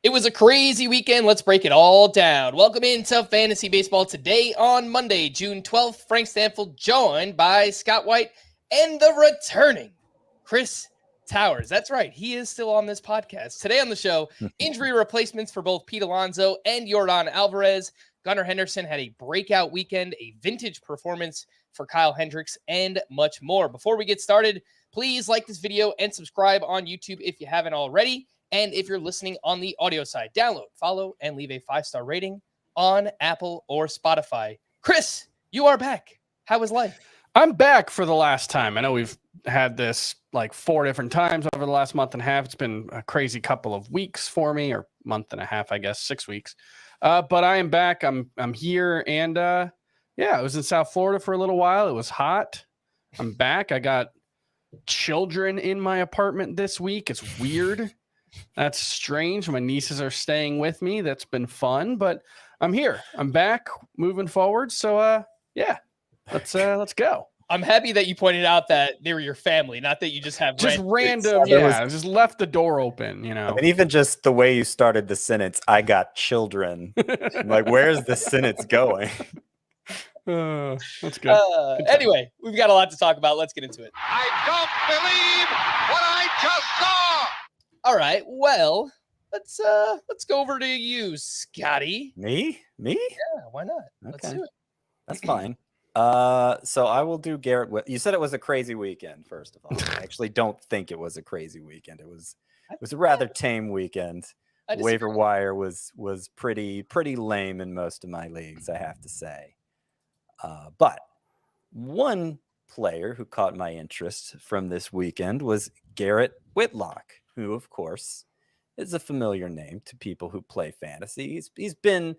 It was a crazy weekend. Let's break it all down. Welcome into Fantasy Baseball today on Monday, June 12th. Frank Stampfl joined by Scott White and the returning Chris Towers. That's right. He is still on this podcast. Today on the show, injury replacements for both Pete Alonso and Yordan Alvarez. Gunnar Henderson had a breakout weekend, a vintage performance for Kyle Hendricks, and much more. Before we get started, please like this video and subscribe on YouTube if you haven't already. And if you're listening on the audio side, download, follow, and leave a 5-star rating on Apple or Spotify. Chris, you are back. How was life? I'm back for the last time. I know we've had this like 4 different times over the last month and a half. It's been a crazy couple of weeks for me, or month and a half, I guess, 6 weeks. But I am back. I'm here, and yeah, I was in South Florida for a little while. It was hot. I'm back. I got children in my apartment this week. It's weird. That's strange. My nieces are staying with me. That's been fun, but I'm here. I'm back, moving forward. So, yeah, let's go. I'm happy that you pointed out that they were your family, not that you just have random. Yeah, I just left the door open, you know. And even just the way you started the sentence, I got children. I'm like, where's the sentence going? That's good. Anyway, we've got a lot to talk about. Let's get into it. I don't believe what I just saw. All right. Well, let's go over to you, Scotty. Me? Yeah, why not? Let's Okay. do it. That's fine. So I will do Garrett. You said it was a crazy weekend, first of all. I actually don't think it was a crazy weekend. It was a rather tame weekend. Waiver wire was pretty lame in most of my leagues, I have to say. But one player who caught my interest from this weekend was Garrett Whitlock, who, of course, is a familiar name to people who play fantasy. He's been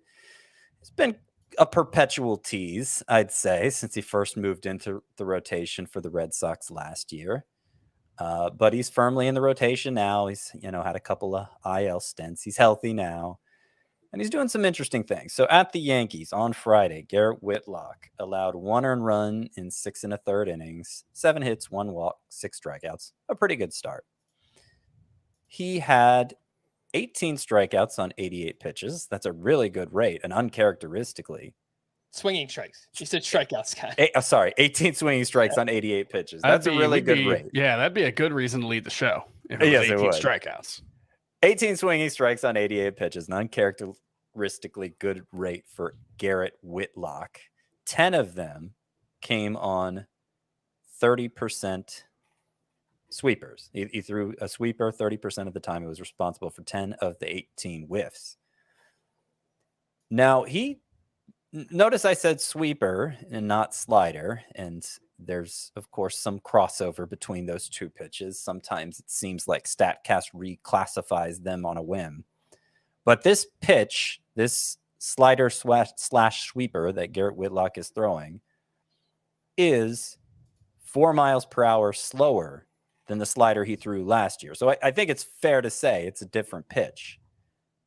a perpetual tease, I'd say, since he first moved into the rotation for the Red Sox last year. But he's firmly in the rotation now. He's had a couple of IL stints. He's healthy now. And he's doing some interesting things. So at the Yankees on Friday, Garrett Whitlock allowed 1 earned run in 6 1/3 innings, 7 hits, 1 walk, 6 strikeouts. A pretty good start. He had 18 strikeouts on 88 pitches. That's a really good rate, and uncharacteristically. Swinging strikes. You said strikeouts, guy. Sorry, 18 swinging strikes on 88 pitches. That's a really good rate. Yeah, that'd be a good reason to lead the show. If Yes, it it was 18 would. strikeouts. 18 swinging strikes on 88 pitches, an uncharacteristically good rate for Garrett Whitlock. 10 of them came on 30% sweepers. He threw a sweeper 30% of the time. It was responsible for 10 of the 18 whiffs. Now, notice I said sweeper and not slider, and there's, of course, some crossover between those two pitches. Sometimes it seems like StatCast reclassifies them on a whim. But this pitch, this slider slash sweeper that Garrett Whitlock is throwing, is 4 miles per hour slower than the slider he threw last year. So I think it's fair to say it's a different pitch,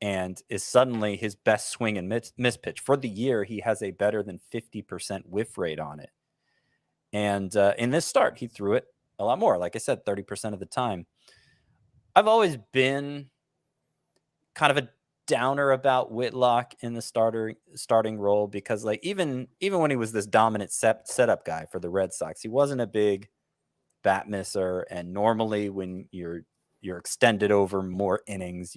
and is suddenly his best swing and miss pitch. For the year, he has a better than 50% whiff rate on it. And in this start, he threw it a lot more. Like I said, 30% of the time. I've always been kind of a downer about Whitlock in the starting role, because like even when he was this dominant setup guy for the Red Sox, he wasn't a big bat misser. And normally when you're extended over more innings,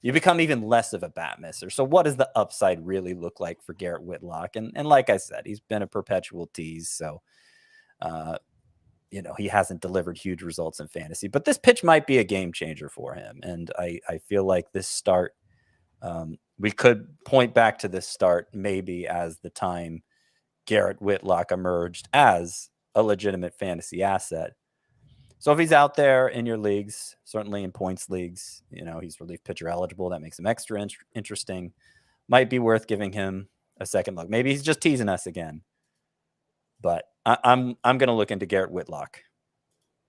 you become even less of a bat misser. So what does the upside really look like for Garrett Whitlock? And like I said, he's been a perpetual tease. So, he hasn't delivered huge results in fantasy, but this pitch might be a game changer for him. And I feel like this start, we could point back to this start maybe as the time Garrett Whitlock emerged as a legitimate fantasy asset. So if he's out there in your leagues, certainly in points leagues, he's relief pitcher eligible. That makes him extra interesting. Might be worth giving him a second look. Maybe he's just teasing us again. But I'm going to look into Garrett Whitlock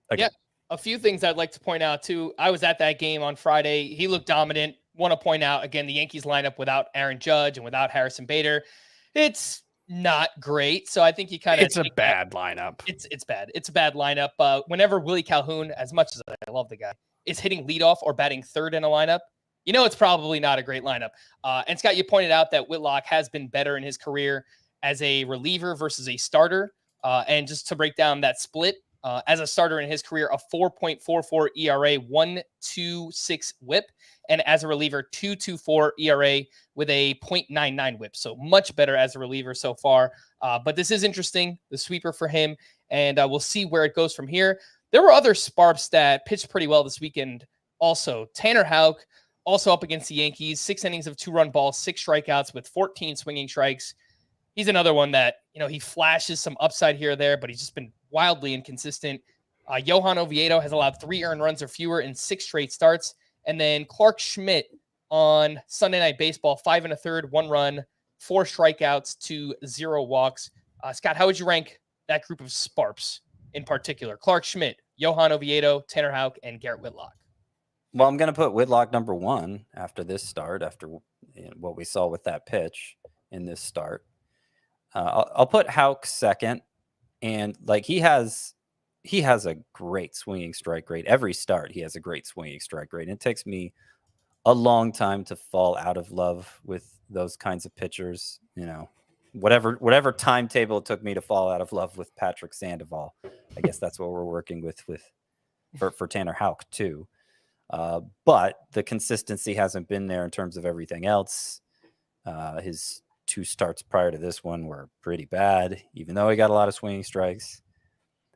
again. Yeah, a few things I'd like to point out too. I was at that game on Friday. He looked dominant. Want to point out again, the Yankees lineup without Aaron Judge and without Harrison Bader, it's not great. So I think you kind of it's a bad lineup. It's bad. It's a bad lineup. Whenever Willie Calhoun, as much as I love the guy, is hitting leadoff or batting third in a lineup, You know, it's probably not a great lineup. And Scott, you pointed out that Whitlock has been better in his career as a reliever versus a starter. And just to break down that split, as a starter in his career, a 4.44 ERA, 1.26 whip, and as a reliever, 2.24 ERA with a 0.99 whip. So much better as a reliever so far. But this is interesting, the sweeper for him, and we'll see where it goes from here. There were other Sparps that pitched pretty well this weekend also. Tanner Houck, also up against the Yankees, 6 innings of 2-run balls, 6 strikeouts with 14 swinging strikes. He's another one that, he flashes some upside here or there, but he's just been wildly inconsistent. Johan Oviedo has allowed 3 earned runs or fewer in 6 straight starts. And then Clark Schmidt on Sunday Night Baseball, 5 1/3, 1 run, 4 strikeouts to 0 walks. Scott, how would you rank that group of Sparps in particular? Clark Schmidt, Johan Oviedo, Tanner Houck, and Garrett Whitlock. Well, I'm going to put Whitlock number 1 after this start, after what we saw with that pitch in this start. I'll put Houck second, and like he has a great swinging strike rate. Every start, he has a great swinging strike rate. And it takes me a long time to fall out of love with those kinds of pitchers. Whatever timetable it took me to fall out of love with Patrick Sandoval. I guess that's what we're working with for Tanner Houck too. But the consistency hasn't been there in terms of everything else. His 2 starts prior to this one were pretty bad, even though he got a lot of swinging strikes.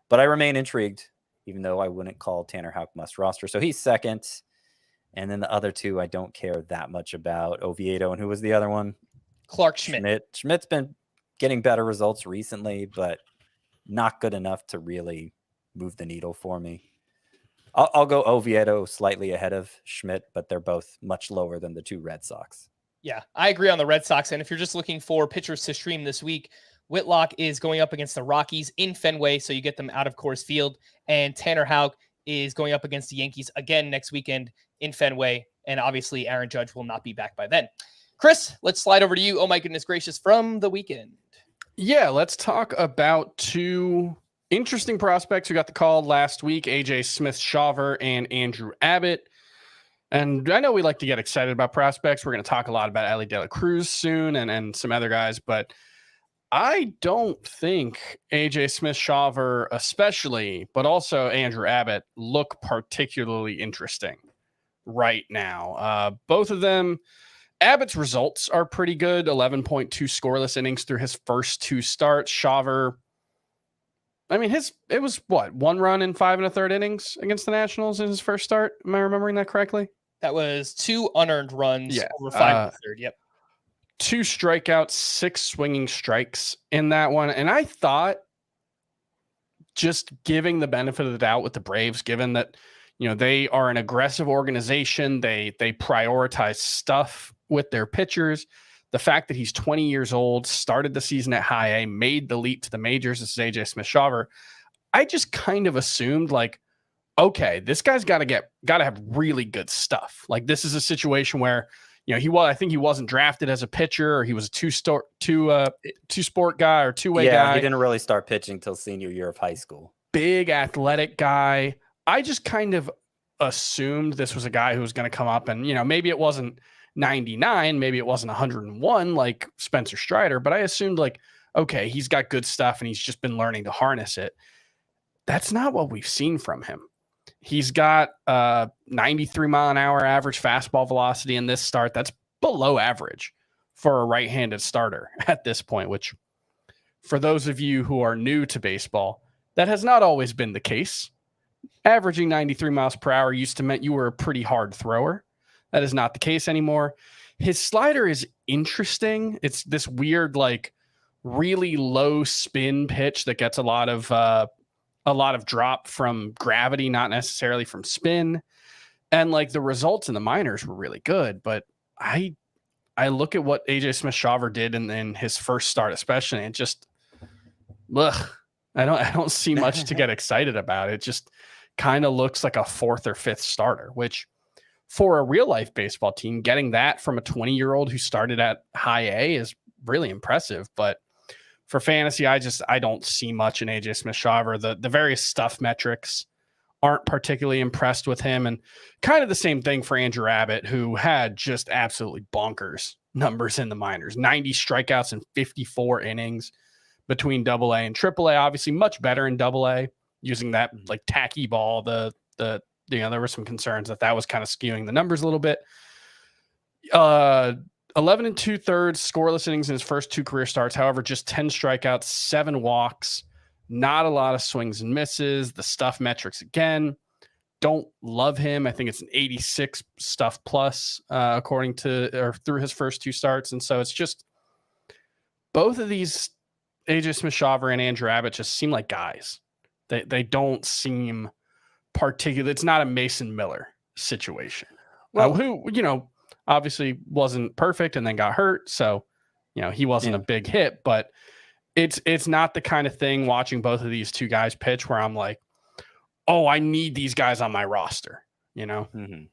But I remain intrigued, even though I wouldn't call Tanner Houck must roster. So he's second. And then the other 2 I don't care that much about. Oviedo, and who was the other one? Clark Schmidt. Schmidt's been getting better results recently, but not good enough to really move the needle for me. I'll go Oviedo slightly ahead of Schmidt, but they're both much lower than the 2 Red Sox. Yeah, I agree on the Red Sox. And if you're just looking for pitchers to stream this week, Whitlock is going up against the Rockies in Fenway, so you get them out of Coors Field. And Tanner Houck is going up against the Yankees again next weekend in Fenway. And obviously, Aaron Judge will not be back by then. Chris, let's slide over to you. Oh, my goodness gracious, from the weekend. Yeah, let's talk about 2 interesting prospects who got the call last week, AJ Smith-Shawver and Andrew Abbott. And I know we like to get excited about prospects. We're going to talk a lot about Elly de la Cruz soon and some other guys, but I don't think AJ Smith-Shawver especially, but also Andrew Abbott look particularly interesting right now. Both of them, Abbott's results are pretty good, 11.2 scoreless innings through his first 2 starts. Shawver, I mean, it was what, 1 run in 5 1/3 innings against the Nationals in his first start. Am I remembering that correctly? That was 2 unearned runs over 5 1/3. Yep. 2 strikeouts, 6 swinging strikes in that one. And I thought, just giving the benefit of the doubt with the Braves, given that, they are an aggressive organization, they prioritize stuff with their pitchers. The fact that he's 20 years old, started the season at high A, made the leap to the majors, this is AJ Smith-Shawver. I just kind of assumed, like, okay, this guy's got to have really good stuff. Like, this is a situation where, I think he wasn't drafted as a pitcher, or he was a two-sport guy or two-way guy. Yeah, he didn't really start pitching till senior year of high school. Big athletic guy. I just kind of assumed this was a guy who was going to come up and, maybe it wasn't 99, maybe it wasn't 101 like Spencer Strider, but I assumed, like, okay, he's got good stuff and he's just been learning to harness it. That's not what we've seen from him. He's got 93 mile an hour average fastball velocity in this start. That's below average for a right-handed starter at this point, which, for those of you who are new to baseball, that has not always been the case. Averaging 93 miles per hour used to mean you were a pretty hard thrower. That is not the case anymore. His slider is interesting. It's this weird, like, really low spin pitch that gets a lot of drop from gravity, not necessarily from spin. And, like, the results in the minors were really good, but I look at what AJ Smith-Shawver did in his first start, especially, and just, I don't see much to get excited about. It just kind of looks like a 4th or 5th starter, which, for a real life baseball team, getting that from a 20-year-old who started at high A is really impressive. But for fantasy, I don't see much in AJ Smith-Shawver. The various stuff metrics aren't particularly impressed with him. And kind of the same thing for Andrew Abbott, who had just absolutely bonkers numbers in the minors, 90 strikeouts in 54 innings between AA and AAA. Obviously much better in AA, using that like tacky ball. There were some concerns that was kind of skewing the numbers a little bit. 11 2/3 scoreless innings in his first 2 career starts. However, just 10 strikeouts, 7 walks, not a lot of swings and misses. The stuff metrics, again, don't love him. I think it's an 86 stuff plus, according to, or through his first 2 starts. And so it's just both of these, AJ Smith-Shawver and Andrew Abbott, just seem like guys. They don't seem particular. It's not a Mason Miller situation. Well, who, obviously wasn't perfect and then got hurt. So, he wasn't a big hit, but it's not the kind of thing watching both of these 2 guys pitch where I'm like, oh, I need these guys on my roster, Mm-hmm.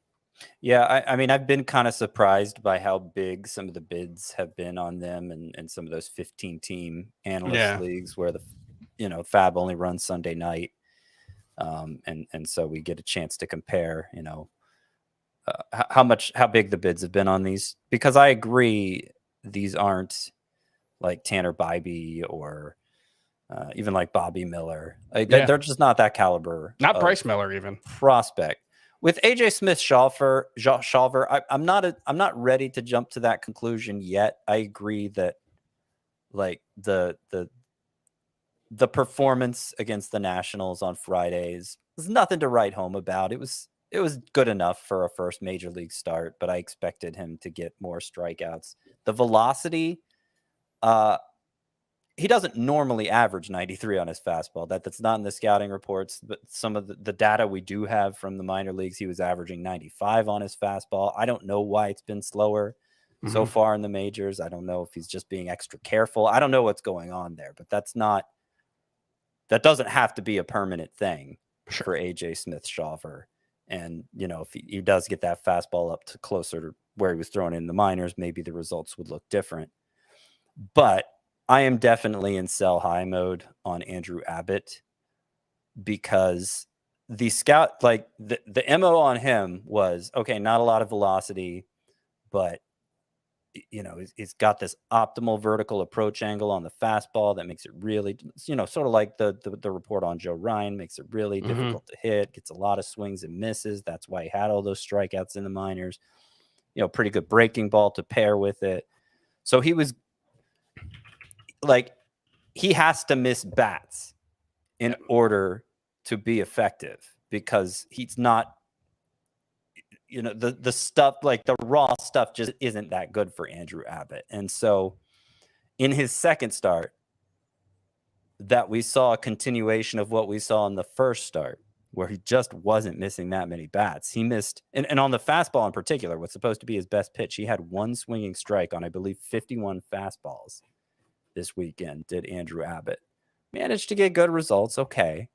Yeah. I mean, I've been kind of surprised by how big some of the bids have been on them and some of those 15 team analyst leagues where the, Fab only runs Sunday night. And so we get a chance to compare, how big the bids have been on these, because I agree these aren't like Tanner Bybee or even like Bobby Miller. They're just not that caliber. Not Bryce Miller even. Prospect. With AJ Smith-Shawver, I'm not ready to jump to that conclusion yet. I agree that like the performance against the Nationals on Fridays was nothing to write home about. It was good enough for a first major league start, but I expected him to get more strikeouts. The velocity, he doesn't normally average 93 on his fastball. That's not in the scouting reports, but some of the data we do have from the minor leagues, he was averaging 95 on his fastball. I don't know why it's been slower so far in the majors. I don't know if he's just being extra careful. I don't know what's going on there, but that doesn't have to be a permanent thing for AJ Smith-Shawver. And, if he does get that fastball up to closer to where he was throwing in the minors, maybe the results would look different. But I am definitely in sell high mode on Andrew Abbott, because the scout, like the MO on him was, okay, not a lot of velocity, but he's got this optimal vertical approach angle on the fastball that makes it really, sort of like the report on Joe Ryan, makes it really difficult to hit, gets a lot of swings and misses. That's why he had all those strikeouts in the minors, pretty good breaking ball to pair with it. So he was like, he has to miss bats in order to be effective, because he's not, the stuff, like the raw stuff just isn't that good for Andrew Abbott. And so in his second start, that we saw a continuation of what we saw in the first start, where he just wasn't missing that many bats. He missed, and on the fastball in particular, what's supposed to be his best pitch, he had 1 swinging strike on, I believe, 51 fastballs this weekend, did Andrew Abbott. Managed to get good results, okay.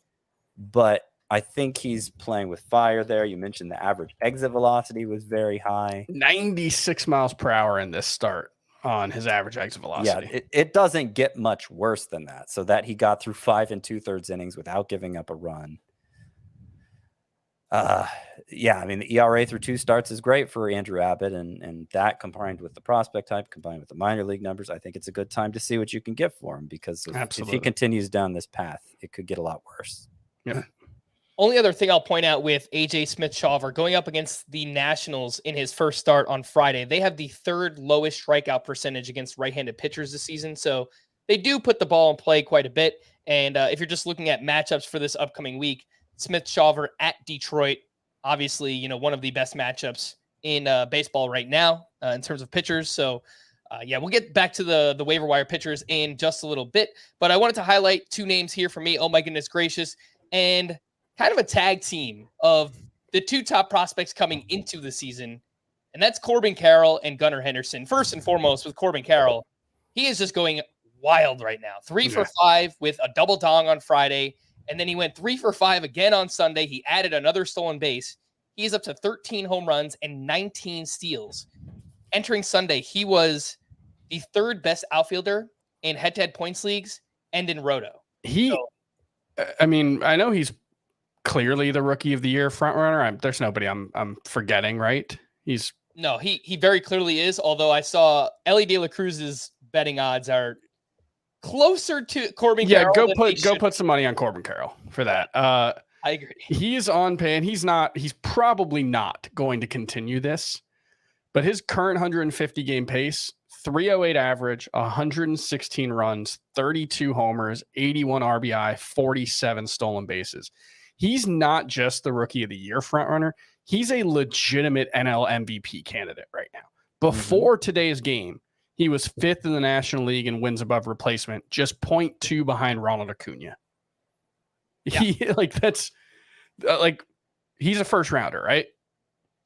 But I think he's playing with fire there. You mentioned the average exit velocity was very high. 96 miles per hour in this start on his average exit velocity. Yeah, it doesn't get much worse than that. So that he got through 5 2/3 innings without giving up a run. I mean, the ERA through 2 starts is great for Andrew Abbott, and that combined with the prospect type, combined with the minor league numbers, I think it's a good time to see what you can get for him, because if he continues down this path, it could get a lot worse. Yeah. Only other thing I'll point out with AJ Smith-Shawver going up against the Nationals in his first start on Friday, they have the 3rd lowest strikeout percentage against right-handed pitchers this season. So they do put the ball in play quite a bit. And if you're just looking at matchups for this upcoming week, Smith-Shawver at Detroit, obviously, one of the best matchups in baseball right now in terms of pitchers. So we'll get back to the waiver wire pitchers in just a little bit, but I wanted to highlight 2 names here for me. Oh my goodness gracious. And kind of a tag team of the 2 top prospects coming into the season, and that's Corbin Carroll and Gunnar Henderson. First and foremost, with Corbin Carroll, he is just going wild right now. 3 for 5 with a double dong on Friday, and then he went 3 for 5 again on Sunday. He added another stolen base. He is up to 13 home runs and 19 steals. Entering Sunday, he was the 3rd best outfielder in head-to-head points leagues and in Roto. I mean, I know he's clearly the rookie of the year front runner? There's nobody I'm forgetting, right? No, he very clearly is. Although I saw Elly De La Cruz's betting odds are closer to Corbin Carroll. Go put some money on Corbin Carroll for that. I agree. He's on pay, and he's probably not going to continue this, but his current 150 game pace, 308 average, 116 runs, 32 homers, 81 RBI, 47 stolen bases. He's not just the rookie of the year front runner. He's a legitimate NL MVP candidate right now. Before today's game, he was 5th in the National League in wins above replacement, just 0.2 behind Ronald Acuna. Yeah. He's a first rounder, right?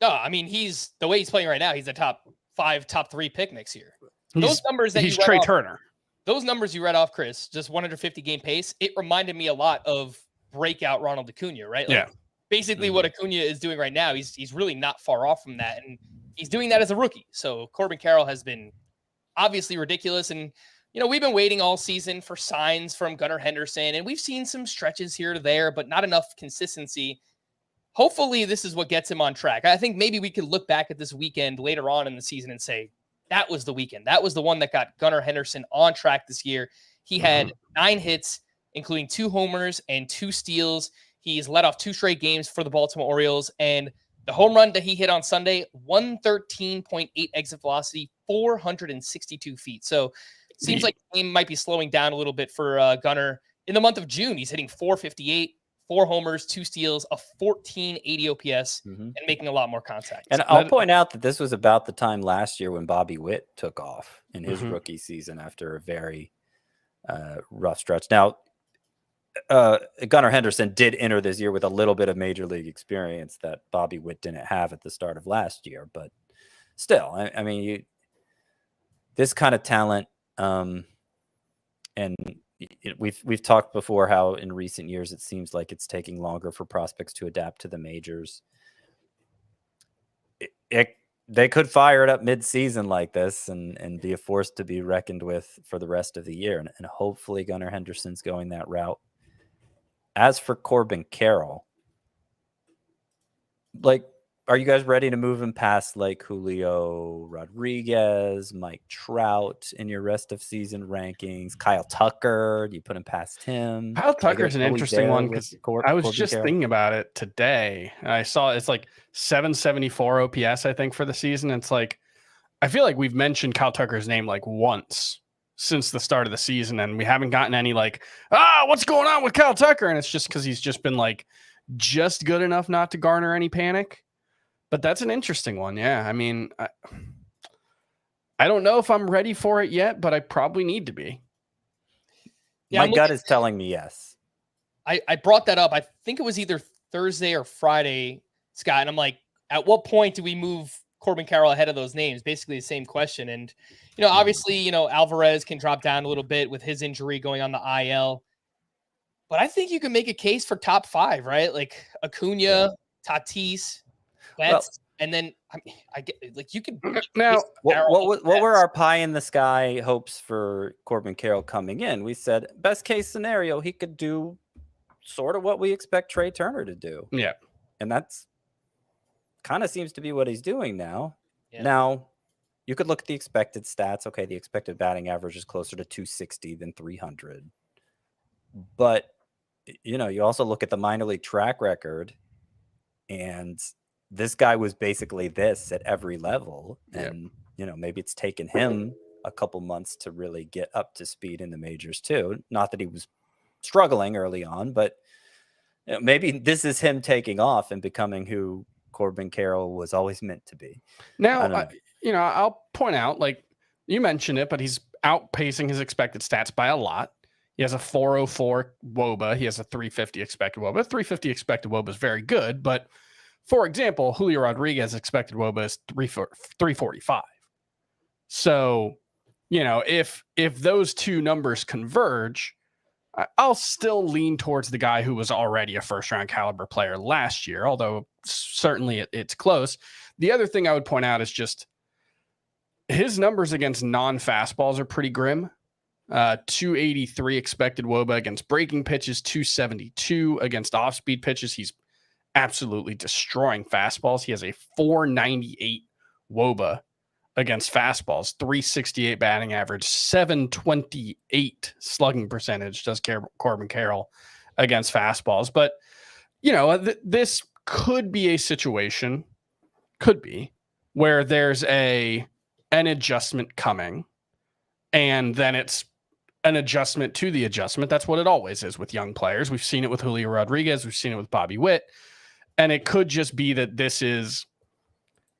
No, I mean, the way he's playing right now, he's a top 5, top 3 pick next year. Those numbers that he's Trey Turner. Those numbers you read off, Chris, just 150 game pace, it reminded me a lot of breakout Ronald Acuna, right? Basically what Acuna is doing right now, he's really not far off from that, and he's doing that as a rookie. So Corbin Carroll has been obviously ridiculous, and we've been waiting all season for signs from Gunnar Henderson, and we've seen some stretches here to there, but not enough consistency. Hopefully this is what gets him on track. I think maybe we could look back at this weekend later on in the season and say, that was the weekend. That was the one that got Gunnar Henderson on track this year. He had 9 hits, including 2 homers and 2 steals. He's led off 2 straight games for the Baltimore Orioles, and the home run that he hit on Sunday, 113.8 exit velocity, 462 feet. So it seems like the game might be slowing down a little bit for Gunnar. In the month of June, he's hitting 458, 4 homers, 2 steals, a 1480 OPS, and making a lot more contact. And I'll point out that this was about the time last year when Bobby Witt took off in his rookie season after a very rough stretch. Now, Gunnar Henderson did enter this year with a little bit of major league experience that Bobby Witt didn't have at the start of last year, but still, I mean, this kind of talent, and we've talked before how in recent years it seems like it's taking longer for prospects to adapt to the majors. They could fire it up mid-season like this and be a force to be reckoned with for the rest of the year, and hopefully Gunnar Henderson's going that route. As for Corbin Carroll, are you guys ready to move him past Julio Rodriguez, Mike Trout in your rest of season rankings? Kyle Tucker, do you put him past him? Kyle Tucker's an interesting one because I was just thinking about it today. I saw it's 774 OPS, I think, for the season. It's I feel like we've mentioned Kyle Tucker's name once since the start of the season, and we haven't gotten any what's going on with Kyle Tucker? And it's just because he's just been just good enough not to garner any panic. But that's an interesting one. Yeah. I mean, I don't know if I'm ready for it yet, but I probably need to be. Yeah, my gut is telling me yes. I brought that up. I think it was either Thursday or Friday, Scott. And I'm at what point do we move Corbin Carroll ahead of those names? Basically the same question. And, obviously, Alvarez can drop down a little bit with his injury going on the IL. But I think you can make a case for top 5, right? Acuna, Tatis, and then I get you could now. What were our pie in the sky hopes for Corbin Carroll coming in? We said best case scenario he could do sort of what we expect Trey Turner to do. Yeah, and that's kind of seems to be what he's doing now. Yeah. Now you could look at the expected stats. Okay, the expected batting average is closer to 260 than 300, but you also look at the minor league track record, and this guy was basically this at every level. And, maybe it's taken him a couple months to really get up to speed in the majors too. Not that he was struggling early on, but maybe this is him taking off and becoming who Corbin Carroll was always meant to be. Now, I'll point out, you mentioned it, but he's outpacing his expected stats by a lot. He has a 404 WOBA. He has a 350 expected WOBA. 350 expected WOBA is very good, but for example, Julio Rodriguez expected WOBA is 345. So, if those two numbers converge, I'll still lean towards the guy who was already a first-round caliber player last year, although certainly it's close. The other thing I would point out is just his numbers against non-fastballs are pretty grim. 283 expected WOBA against breaking pitches, 272 against off-speed pitches. He's absolutely destroying fastballs. He has a 498 WOBA against fastballs, 368 batting average, 728 slugging percentage does Corbin Carroll against fastballs. But, this could be a situation, where there's an adjustment coming, and then it's an adjustment to the adjustment. That's what it always is with young players. We've seen it with Julio Rodriguez. We've seen it with Bobby Witt. And it could just be that this is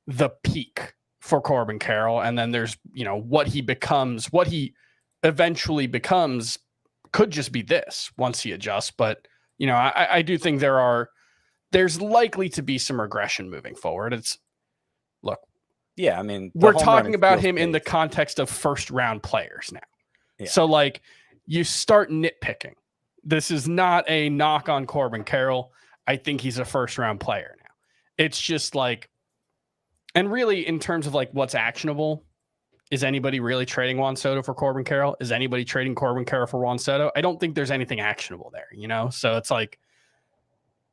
the peak for Corbin Carroll. And then there's, what he eventually becomes could just be this once he adjusts. But, I do think there's likely to be some regression moving forward. Yeah, I mean, we're talking about him in the context of first round players now. Yeah. So you start nitpicking. This is not a knock on Corbin Carroll. I think he's a first round player now. It's just and really in terms of what's actionable, is anybody really trading Juan Soto for Corbin Carroll? Is anybody trading Corbin Carroll for Juan Soto? I don't think there's anything actionable there, So it's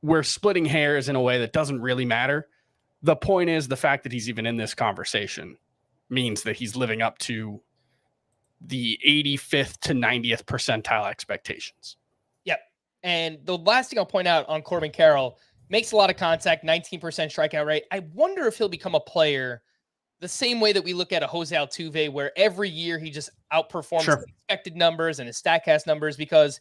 we're splitting hairs in a way that doesn't really matter. The point is the fact that he's even in this conversation means that he's living up to the 85th to 90th percentile expectations. Yep. And the last thing I'll point out on Corbin Carroll, makes a lot of contact, 19% strikeout rate. I wonder if he'll become a player the same way that we look at a Jose Altuve, where every year he just outperforms his expected numbers and his StatCast numbers, because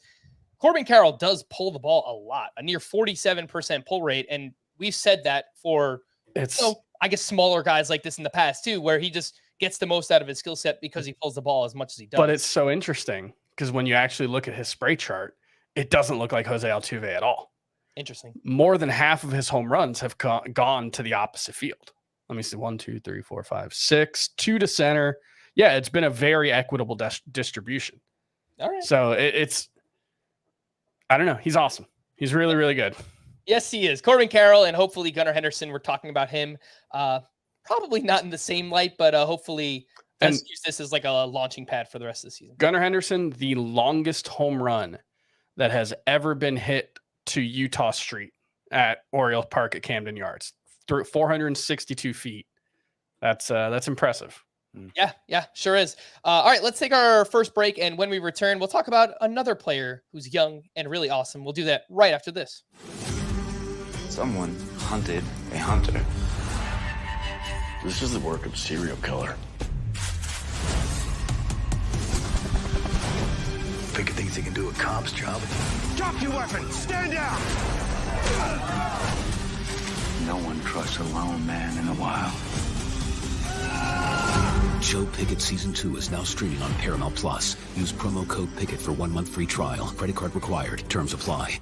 Corbin Carroll does pull the ball a lot, a near 47% pull rate. And we've said that for, I guess, smaller guys like this in the past too, where he just gets the most out of his skill set because he pulls the ball as much as he does. But it's so interesting because when you actually look at his spray chart, it doesn't look like Jose Altuve at all. Interesting. More than half of his home runs have gone to the opposite field. Let me see. 1, 2, 3, 4, 5, 6, 2 to center. Yeah, it's been a very equitable distribution. All right. So it's, I don't know. He's awesome. He's really, really good. Yes, he is. Corbin Carroll and hopefully Gunnar Henderson. We're talking about him. Probably not in the same light, but hopefully use this as a launching pad for the rest of the season. Gunnar Henderson, the longest home run that has ever been hit to Utah Street at Orioles Park at Camden Yards, through 462 feet. That's impressive. Yeah, sure is. All right, let's take our first break, and when we return, we'll talk about another player who's young and really awesome. We'll do that right after this. Someone hunted a hunter. This is the work of a serial killer. Pickett thinks he can do a cop's job. Drop your weapon! Stand down! No one trusts a lone man in the wild. Joe Pickett Season 2 is now streaming on Paramount Plus. Use promo code Pickett for 1 month free trial. Credit card required. Terms apply.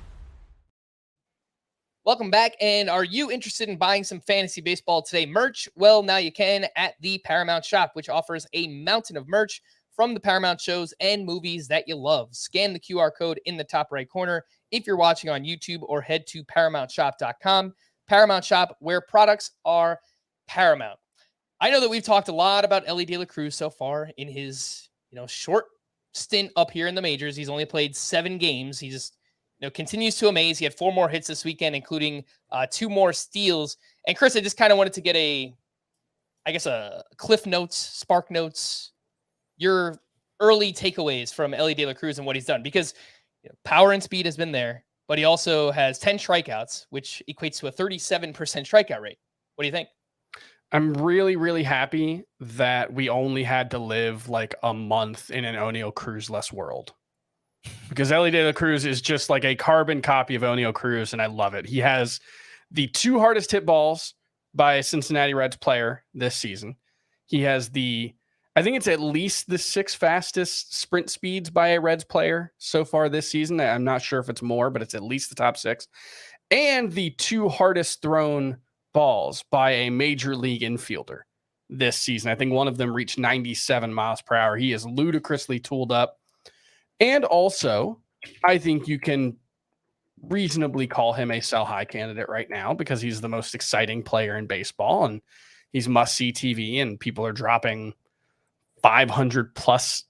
Welcome back. And are you interested in buying some Fantasy Baseball Today merch? Well, now you can at the Paramount Shop, which offers a mountain of merch from the Paramount shows and movies that you love. Scan the QR code in the top right corner if you're watching on YouTube, or head to ParamountShop.com. Paramount Shop, where products are paramount. I know that we've talked a lot about Elly De La Cruz so far in his short stint up here in the majors. He's only played 7 games. He just continues to amaze. He had 4 more hits this weekend, including 2 more steals. And Chris, I just kind of wanted to get a Cliff Notes, Spark Notes, your early takeaways from Elly De La Cruz and what he's done, because power and speed has been there, but he also has 10 strikeouts, which equates to a 37% strikeout rate. What do you think? I'm really, really happy that we only had to live a month in an O'Neal Cruz-less world, because Elly De La Cruz is just like a carbon copy of O'Neal Cruz, and I love it. He has the 2 hardest hit balls by a Cincinnati Reds player this season. He has I think it's at least the 6 fastest sprint speeds by a Reds player so far this season. I'm not sure if it's more, but it's at least the top 6. And the 2 hardest thrown balls by a major league infielder this season. I think one of them reached 97 miles per hour. He is ludicrously tooled up. And also, I think you can reasonably call him a sell high candidate right now, because he's the most exciting player in baseball and he's must-see TV, and people are dropping $500+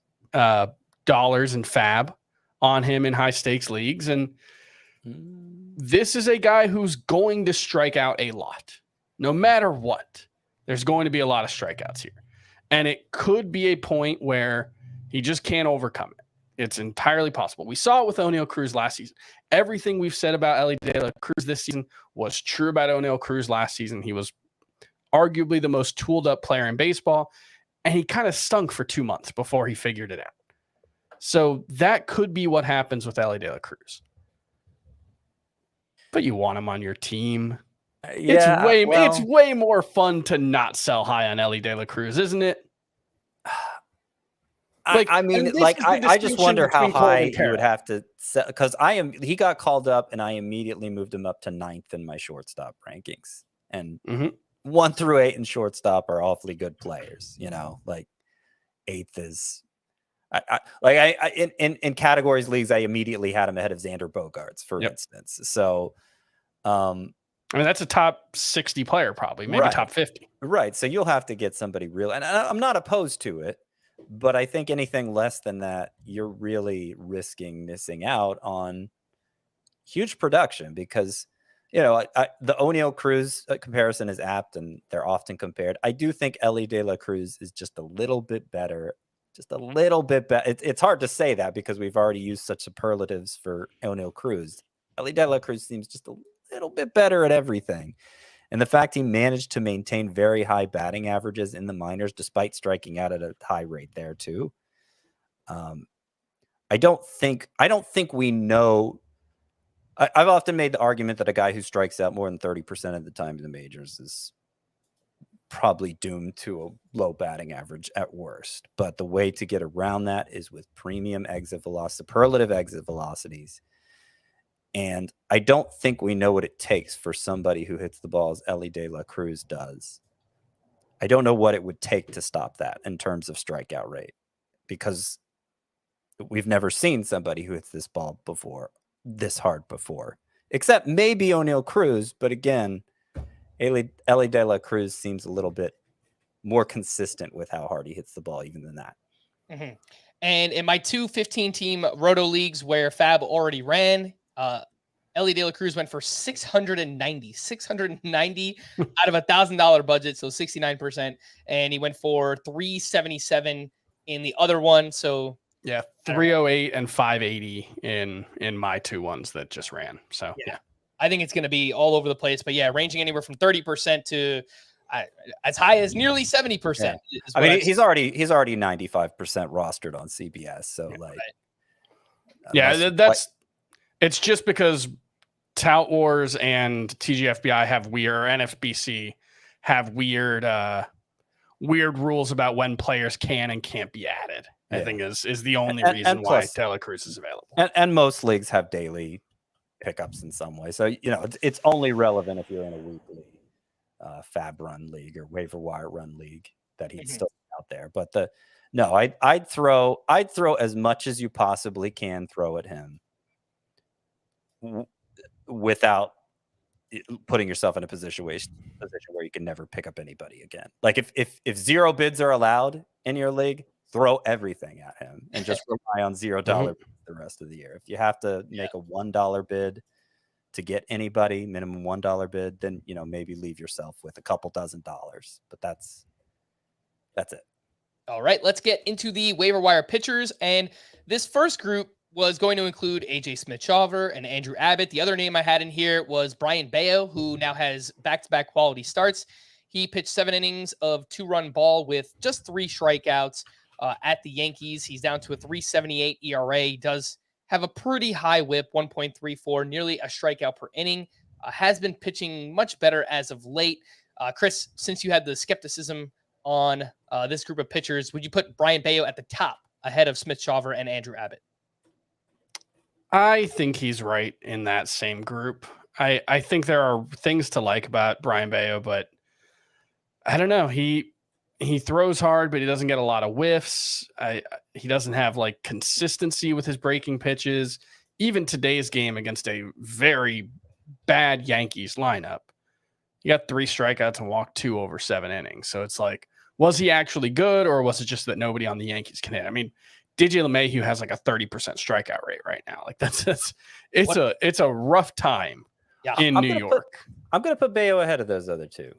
dollars in fab on him in high stakes leagues. And this is a guy who's going to strike out a lot. No matter what, there's going to be a lot of strikeouts here. And it could be a point where he just can't overcome it. It's entirely possible. We saw it with O'Neal Cruz last season. Everything we've said about Elly De La Cruz this season was true about O'Neal Cruz last season. He was arguably the most tooled up player in baseball, and he kind of stunk for 2 months before he figured it out. So that could be what happens with Elly De La Cruz. But you want him on your team. Yeah, it's way more fun to not sell high on Elly De La Cruz, isn't it? I just wonder how high you would have to set, because he got called up and I immediately moved him up to 9th in my shortstop rankings. And 1 through 8 in shortstop are awfully good players, like 8th is in categories leagues, I immediately had him ahead of Xander Bogaerts, for instance. So that's a top 60 player, probably, maybe top 50. Right. So you'll have to get somebody real, and I'm not opposed to it. But I think anything less than that, you're really risking missing out on huge production because, the O'Neal Cruz comparison is apt and they're often compared. I do think Elly De La Cruz is just a little bit better. Just a little bit better. It's hard to say that because we've already used such superlatives for O'Neal Cruz. Elly De La Cruz seems just a little bit better at everything. And the fact he managed to maintain very high batting averages in the minors, despite striking out at a high rate there too. I don't think we know. I've often made the argument that a guy who strikes out more than 30% of the time in the majors is probably doomed to a low batting average at worst. But the way to get around that is with premium exit velocity, superlative exit velocities. And I don't think we know what it takes for somebody who hits the ball as Elly De La Cruz does. I don't know what it would take to stop that in terms of strikeout rate, because we've never seen somebody who hits this ball this hard before, except maybe O'Neal Cruz. But again, Elly De La Cruz seems a little bit more consistent with how hard he hits the ball even than that. Mm-hmm. And in my 2 15-team roto leagues where Fab already ran, Elly De La Cruz went for 690 out of $1,000 budget, so 69%, and he went for 377 in the other one. So 308 and 580 in my 2 ones that just ran. So I think it's going to be all over the place, but ranging anywhere from 30% to as high as nearly 70%. I mean, he's already 95% rostered on CBS, so it's just because Tout Wars and TGFBI have NFBC have weird rules about when players can and can't be added. I think is the only reason why De La Cruz is available. And most leagues have daily pickups in some way. So, it's only relevant if you're in a weekly Fab run league or waiver wire run league that he's still out there. But I'd throw as much as you possibly can throw at him without putting yourself in a position where you can never pick up anybody again. Like if 0 bids are allowed in your league, throw everything at him and just rely on $0 the rest of the year. If you have to make a $1 bid to get anybody, minimum $1 bid, then maybe leave yourself with a couple dozen dollars. But that's it. All right, let's get into the waiver wire pitchers. And this first group was going to include AJ Smith-Shawver and Andrew Abbott. The other name I had in here was Brian Bayo, who now has back-to-back quality starts. He pitched 7 innings of 2-run ball with just 3 strikeouts at the Yankees. He's down to a 3.78 ERA. He does have a pretty high whip, 1.34, nearly a strikeout per inning. Has been pitching much better as of late. Chris, since you had the skepticism on this group of pitchers, would you put Brian Bayo at the top ahead of Smith-Shawver and Andrew Abbott? I think he's right in that same group. I think there are things to like about Brian Bayo, but I don't know. He throws hard, but he doesn't get a lot of whiffs. He doesn't have consistency with his breaking pitches. Even today's game against a very bad Yankees lineup, he got 3 strikeouts and walked 2 over 7 innings. So it's was he actually good, or was it just that nobody on the Yankees can hit? I mean, DJ LeMahieu has like a 30% strikeout rate right now. Like it's a rough time in New York. I'm going to put Bello ahead of those other two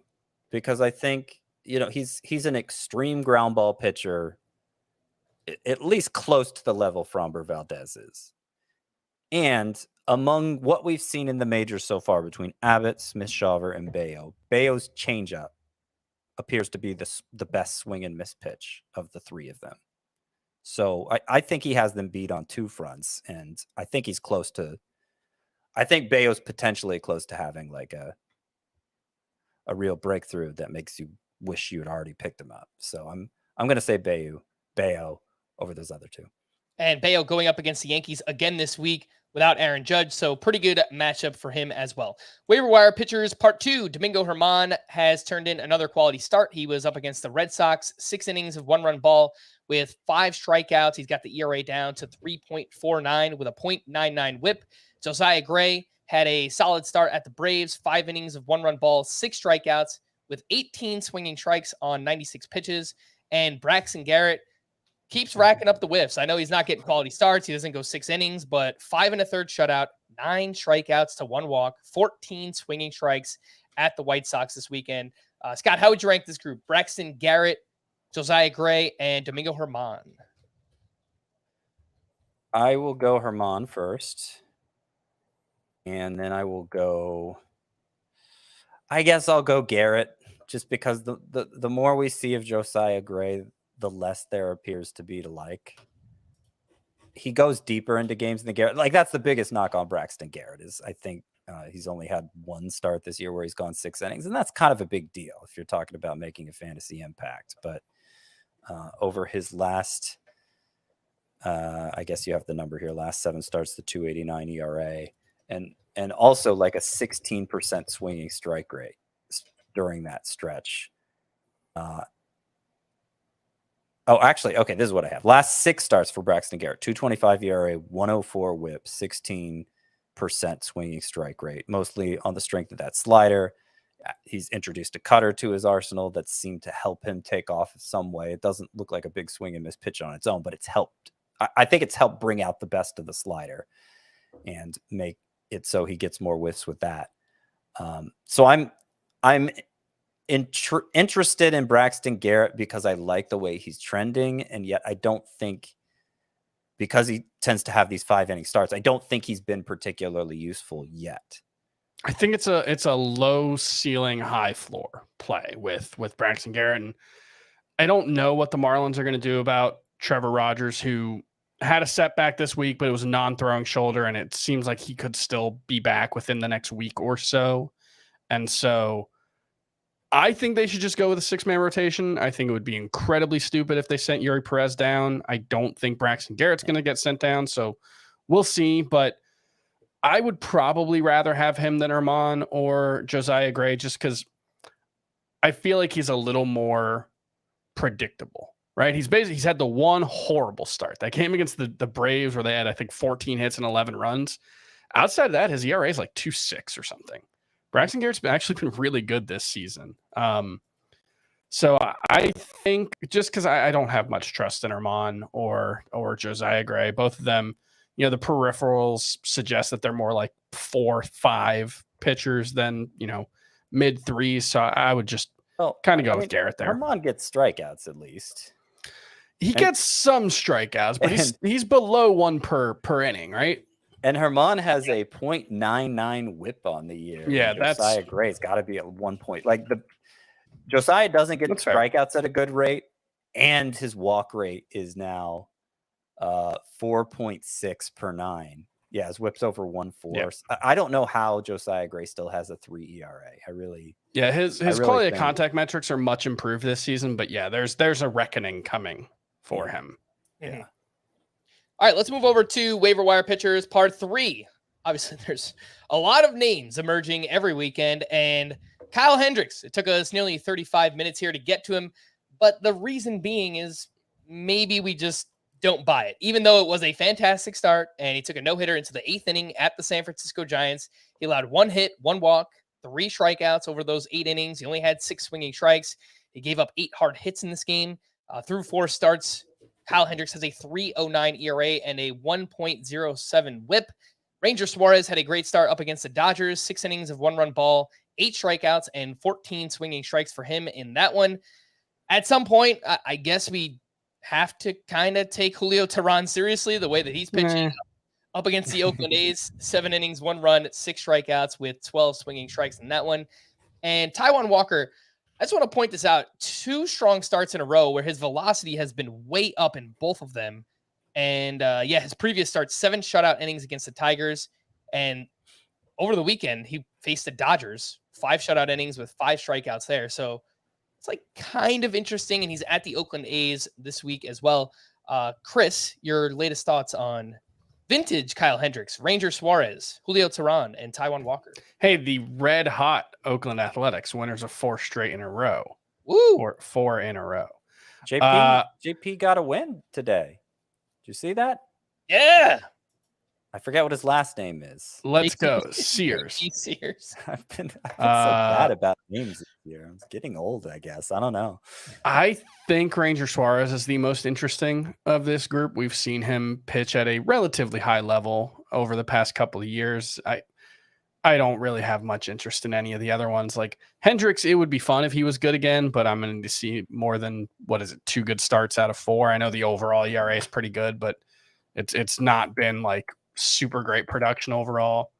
because I think, he's an extreme ground ball pitcher, at least close to the level Framber Valdez is. And among what we've seen in the majors so far between Abbott, Smith-Shawver, and Bello's changeup appears to be the best swing and miss pitch of the three of them. So I think he has them beat on two fronts, and I think he's close to. I think Bello's potentially close to having like a real breakthrough that makes you wish you had already picked him up. So I'm going to say Bello over those other two. And Bello going up against the Yankees again this week without Aaron Judge, so pretty good matchup for him as well. Waiver wire pitchers part 2. Domingo Germán has turned in another quality start. He was up against the Red Sox, 6 innings of 1-run ball with 5 strikeouts. He's got the ERA down to 3.49 with a .99 whip. Josiah Gray had a solid start at the Braves, 5 innings of 1-run ball, 6 strikeouts with 18 swinging strikes on 96 pitches. And Braxton Garrett keeps racking up the whiffs. I know he's not getting quality starts. He doesn't go 6 innings, but 5 1/3 shutout, 9 strikeouts to 1 walk, 14 swinging strikes at the White Sox this weekend. Scott, how would you rank this group? Braxton Garrett, Josiah Gray, and Domingo Germán. I will go Germán first. And then I guess I'll go Garrett, just because the more we see of Josiah Gray, the less there appears to be to like. He goes deeper into games than Garrett. Like, that's the biggest knock on Braxton Garrett is I think he's only had 1 start this year where he's gone 6 innings. And that's kind of a big deal if you're talking about making a fantasy impact. But over his last, I guess you have the number here, last 7 starts, the 2.89 ERA. And also like a 16% swinging strike rate during that stretch. Actually, okay, this is what I have. Last 6 starts for Braxton Garrett, 2.25 ERA, 1.04 whip, 16% swinging strike rate, mostly on the strength of that slider. He's introduced a cutter to his arsenal that seemed to help him take off in some way. It doesn't look like a big swing and miss pitch on its own, but it's helped. I think it's helped bring out the best of the slider and make it so he gets more whiffs with that. So I'm interested in Braxton Garrett because I like the way he's trending, and yet I don't think, because he tends to have these 5-inning starts, I don't think he's been particularly useful yet. I think it's a low ceiling, high floor play with Braxton Garrett, and I don't know what the Marlins are going to do about Trevor Rogers, who had a setback this week, but it was a non-throwing shoulder, and it seems like he could still be back within the next week or so. And so I think they should just go with a 6-man rotation. I think it would be incredibly stupid if they sent Yuri Perez down. I don't think Braxton Garrett's going to get sent down, so we'll see. But I would probably rather have him than Germán or Josiah Gray, just because I feel like he's a little more predictable. Right, he's had the one horrible start that came against the Braves where they had, I think, 14 hits and 11 runs. Outside of that, his ERA is like 2.6 or something. Braxton Garrett's actually been really good this season. So I think, just because I don't have much trust in Germán or Josiah Gray, both of them, the peripherals suggest that they're more like 4-5 pitchers than mid 3s. So I would just kind of go with Garrett there. Germán gets strikeouts at least. He gets some strikeouts, but he's below 1 per inning, right? And Germán has a .99 whip on the year. Yeah, Josiah Gray's got to be at 1 point. Like Josiah doesn't get strikeouts at a good rate, and his walk rate is now 4.6 per 9. Yeah, his whip's over 1.4. Yep. I don't know how Josiah Gray still has a 3 ERA. His quality of contact metrics are much improved this season, but yeah, there's a reckoning coming for him. Yeah. All right, let's move over to waiver wire pitchers part 3. Obviously, there's a lot of names emerging every weekend, and Kyle Hendricks, it took us nearly 35 minutes here to get to him, but the reason being is maybe we just don't buy it. Even though it was a fantastic start and he took a no-hitter into the 8th inning at the San Francisco Giants, he allowed 1 hit, 1 walk, 3 strikeouts over those 8 innings. He only had 6 swinging strikes. He gave up 8 hard hits in this game. Through 4 starts, Kyle Hendricks has a 3.09 ERA and a 1.07 whip. Ranger Suarez had a great start up against the Dodgers, 6 innings of 1-run ball, 8 strikeouts, and 14 swinging strikes for him in that one. At some point, I guess we have to kind of take Julio Teheran seriously, the way that he's pitching up against the Oakland A's. 7 innings, 1 run, 6 strikeouts with 12 swinging strikes in that one. And Taijuan Walker, I just want to point this out. 2 strong starts in a row where his velocity has been way up in both of them. And his previous start, 7 shutout innings against the Tigers. And over the weekend, he faced the Dodgers, 5 shutout innings with 5 strikeouts there. So it's like kind of interesting. And he's at the Oakland A's this week as well. Chris, your latest thoughts on vintage Kyle Hendricks, Ranger Suarez, Julio Teheran, and Taijuan Walker? Hey, the red hot Oakland Athletics, winners of 4 straight in a row. Woo! Or 4 in a row. JP got a win today. Did you see that? Yeah. I forget what his last name is. Let's go. Sears. Sears. I've been so bad about names this year. I'm getting old, I guess. I don't know. I think Ranger Suarez is the most interesting of this group. We've seen him pitch at a relatively high level over the past couple of years. I don't really have much interest in any of the other ones. Like Hendricks, it would be fun if he was good again, but I'm going to see more than, 2 good starts out of 4. I know the overall ERA is pretty good, but it's not been like super great production overall.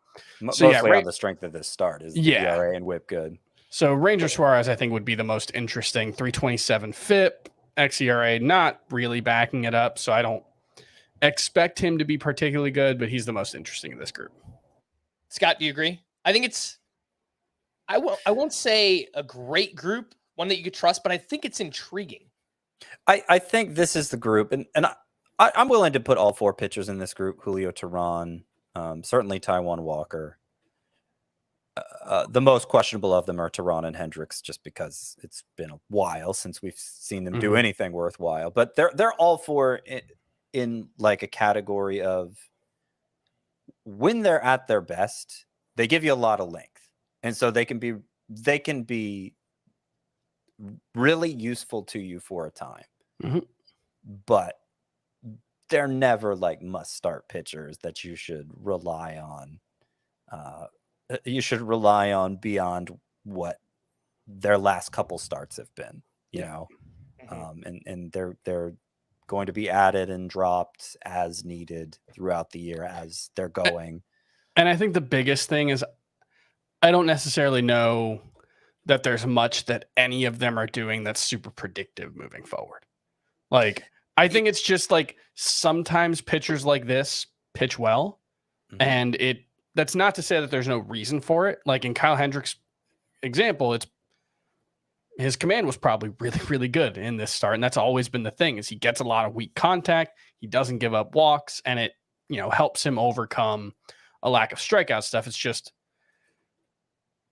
Mostly on the strength of this start is the ERA and whip good. So Ranger Suarez, I think, would be the most interesting. 3.27 FIP, xERA, not really backing it up. So I don't expect him to be particularly good, but he's the most interesting in this group. Scott, do you agree? I think it's, I won't say a great group, one that you could trust, but I think it's intriguing. I think this is the group, and I'm willing to put all 4 pitchers in this group. Julio Teheran, certainly Taijuan Walker. The most questionable of them are Teheran and Hendricks, just because it's been a while since we've seen them do anything worthwhile. But they're all 4 in like a category of, when they're at their best, they give you a lot of length, and so they can be really useful to you for a time. But they're never like must-start pitchers that you should rely on. You should rely on beyond what their last couple starts have been, you know. And they're going to be added and dropped as needed throughout the year as they're going. And I think the biggest thing is, I don't necessarily know that there's much that any of them are doing that's super predictive moving forward. Like, I think it's just like sometimes pitchers like this pitch well, and that's not to say that there's no reason for it. Like in Kyle Hendricks' example, his command was probably really, really good in this start. And that's always been the thing, is he gets a lot of weak contact. He doesn't give up walks, and it, helps him overcome a lack of strikeout stuff. It's just,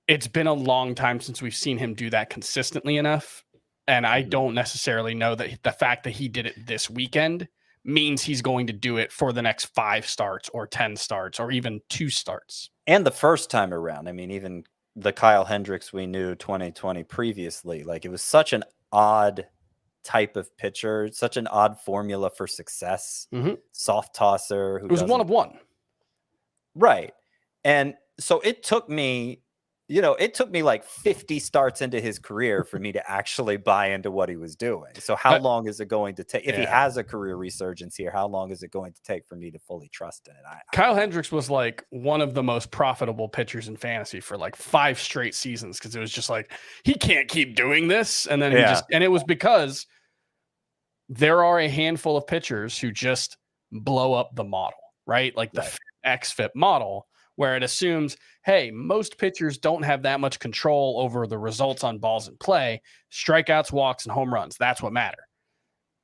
it's been a long time since we've seen him do that consistently enough. And I don't necessarily know that the fact that he did it this weekend means he's going to do it for the next 5 starts or 10 starts or even 2 starts. And the first time around, I mean, even the Kyle Hendricks we knew 2020 previously, like it was such an odd type of pitcher, such an odd formula for success. Soft tosser. It was 1 of 1. Right. And so it took me like 50 starts into his career for me to actually buy into what he was doing. So how long is it going to take? If he has a career resurgence here, how long is it going to take for me to fully trust in it? Kyle Hendricks was like one of the most profitable pitchers in fantasy for like 5 straight seasons, because it was just like, he can't keep doing this. And then and it was because there are a handful of pitchers who just blow up the model, right? Like the XFIP model, where it assumes, hey, most pitchers don't have that much control over the results on balls in play. Strikeouts, walks, and home runs, that's what matter.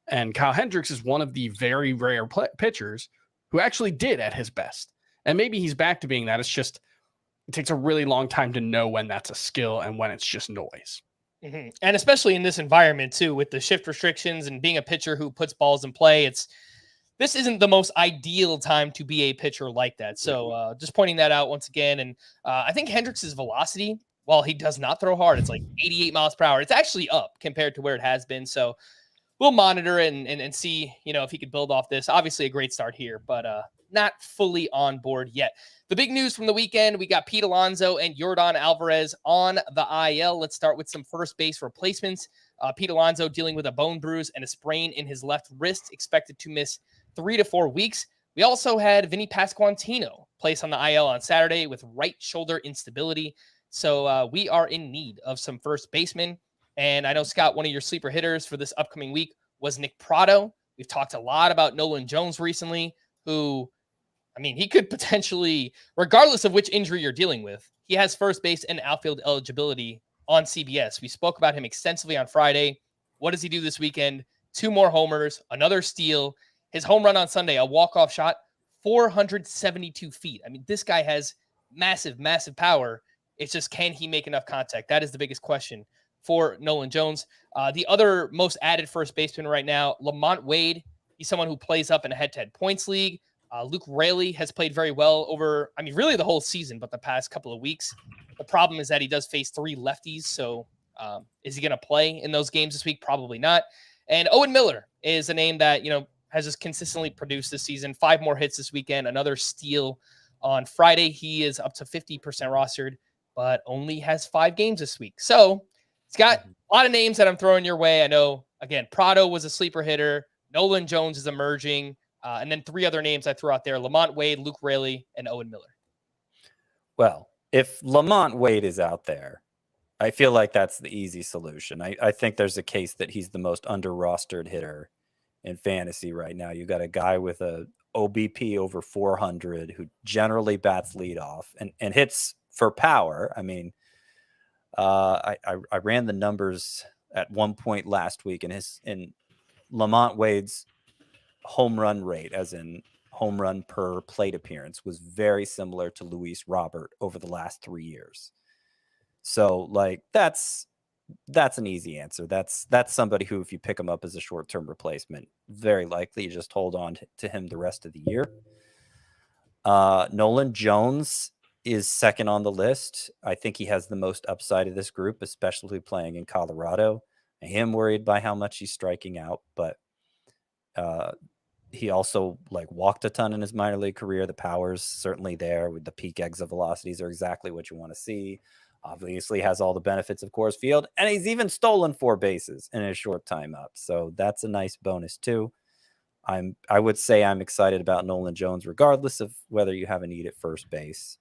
And Kyle Hendricks is one of the very rare pitchers who actually did at his best. And maybe he's back to being that. It's just, it takes a really long time to know when that's a skill and when it's just noise. And especially in this environment too, with the shift restrictions and being a pitcher who puts balls in play, this isn't the most ideal time to be a pitcher like that. So just pointing that out once again. And I think Hendricks' velocity, while he does not throw hard, it's like 88 miles per hour. It's actually up compared to where it has been. So we'll monitor it and see, if he could build off this. Obviously a great start here, but not fully on board yet. The big news from the weekend, we got Pete Alonso and Yordan Alvarez on the IL. Let's start with some first base replacements. Pete Alonso dealing with a bone bruise and a sprain in his left wrist, expected to miss 3 to 4 weeks. We also had Vinny Pasquantino placed on the IL on Saturday with right shoulder instability. So we are in need of some first basemen. And I know, Scott, one of your sleeper hitters for this upcoming week was Nick Pratto. We've talked a lot about Nolan Jones recently, who, he could potentially, regardless of which injury you're dealing with, he has first base and outfield eligibility on CBS. We spoke about him extensively on Friday. What does he do this weekend? 2 more homers, another steal. His home run on Sunday, a walk-off shot, 472 feet. This guy has massive, massive power. It's just, can he make enough contact? That is the biggest question for Nolan Jones. The other most added first baseman right now, Lamont Wade. He's someone who plays up in a head-to-head points league. Luke Raley has played very well over, really the whole season, but the past couple of weeks. The problem is that he does face 3 lefties. So is he going to play in those games this week? Probably not. And Owen Miller is a name that, has just consistently produced this season. 5 more hits this weekend, another steal on Friday. He is up to 50% rostered, but only has 5 games this week. So it's got a lot of names that I'm throwing your way. I know, again, Pratto was a sleeper hitter. Nolan Jones is emerging. And then 3 other names I threw out there: Lamont Wade, Luke Raley, and Owen Miller. Well, if Lamont Wade is out there, I feel like that's the easy solution. I think there's a case that he's the most under-rostered hitter in fantasy right now. You got a guy with a OBP over 400 who generally bats leadoff and hits for power. I ran the numbers at one point last week, and in Lamont Wade's home run rate, as in home run per plate appearance, was very similar to Luis Robert over the last 3 years. So that's an easy answer. That's somebody who, if you pick him up as a short-term replacement, very likely you just hold on to him the rest of the year. Nolan Jones is second on the list. I think he has the most upside of this group, especially playing in Colorado. I am worried by how much he's striking out, but he also walked a ton in his minor league career. The power's certainly there. With the peak exit velocities are exactly what you want to see. Obviously has all the benefits of Coors Field, and he's even stolen 4 bases in his short time up. So that's a nice bonus too. I would say I'm excited about Nolan Jones, regardless of whether you have a need at first base.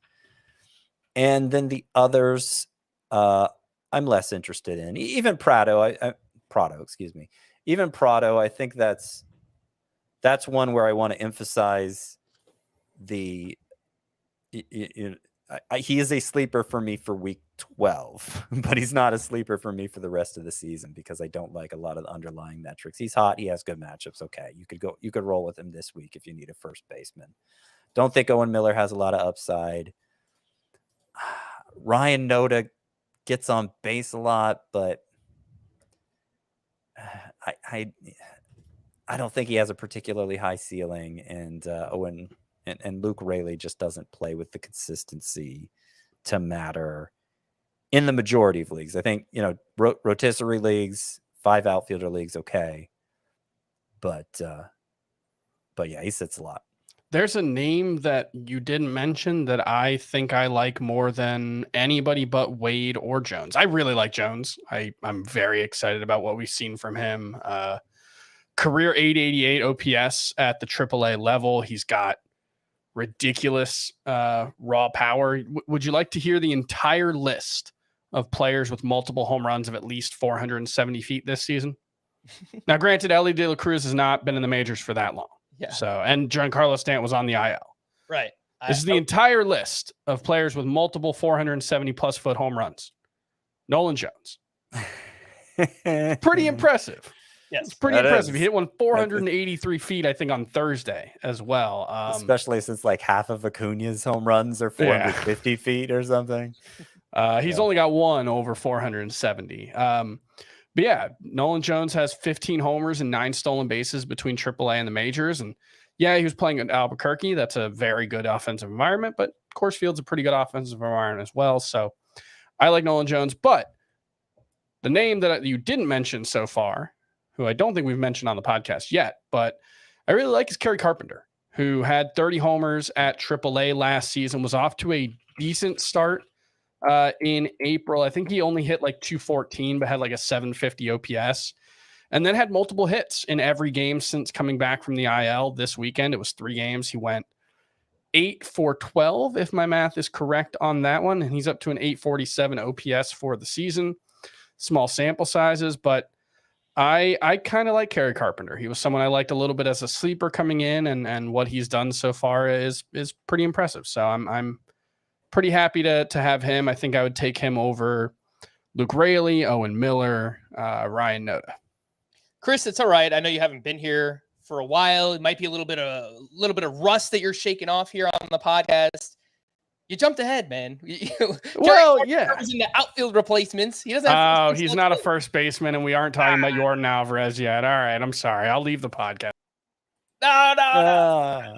And then the others, I'm less interested in. Even Pratto, Even Pratto, I think that's one where I want to emphasize he is a sleeper for me for week 12, but he's not a sleeper for me for the rest of the season because I don't like a lot of the underlying metrics. He's hot. He has good matchups. Okay. You could roll with him this week if you need a first baseman. Don't think Owen Miller has a lot of upside. Ryan Noda gets on base a lot, but I don't think he has a particularly high ceiling, and Owen and Luke Raley just doesn't play with the consistency to matter in the majority of leagues. I think, rotisserie leagues, 5 outfielder leagues, okay. But yeah, he sits a lot. There's a name that you didn't mention that I think I like more than anybody but Wade or Jones. I really like Jones. I'm very excited about what we've seen from him. Career 888 OPS at the AAA level. He's got ridiculous raw power. Would you like to hear the entire list of players with multiple home runs of at least 470 feet this season? Now, granted, Elly De La Cruz has not been in the majors for that long. Yeah. So, and Giancarlo Stanton was on the IL. Right. This is the entire list of players with multiple 470 plus foot home runs. Nolan Jones. Pretty impressive. Yes. It's pretty impressive. He hit one 483 feet, I think, on Thursday as well. Especially since half of Acuna's home runs are 450 feet or something. He's only got one over 470. But yeah, Nolan Jones has 15 homers and 9 stolen bases between AAA and the majors. And yeah, he was playing at Albuquerque. That's a very good offensive environment, but Coors Field's a pretty good offensive environment as well. So I like Nolan Jones, but the name that you didn't mention so far, who I don't think we've mentioned on the podcast yet, but I really like, is Kerry Carpenter, who had 30 homers at AAA last season, was off to a decent start in April. I think he only hit like 214, but had like a 750 OPS, and then had multiple hits in every game since coming back from the IL this weekend. It was 3 games. He went 8 for 12, if my math is correct on that one. And he's up to an 847 OPS for the season. Small sample sizes, but I kind of like Kerry Carpenter. He was someone I liked a little bit as a sleeper coming in, and what he's done so far is pretty impressive. So I'm pretty happy to have him. I think I would take him over Luke Raley, Owen Miller, Ryan Noda. Chris, it's all right. I know you haven't been here for a while. It might be a little bit of rust that you're shaking off here on the podcast. You jumped ahead, man. Well, yeah. Was in the outfield replacements. He doesn't have he's not a first baseman, and we aren't talking about Yordan Alvarez yet. All right, I'm sorry. I'll leave the podcast. No.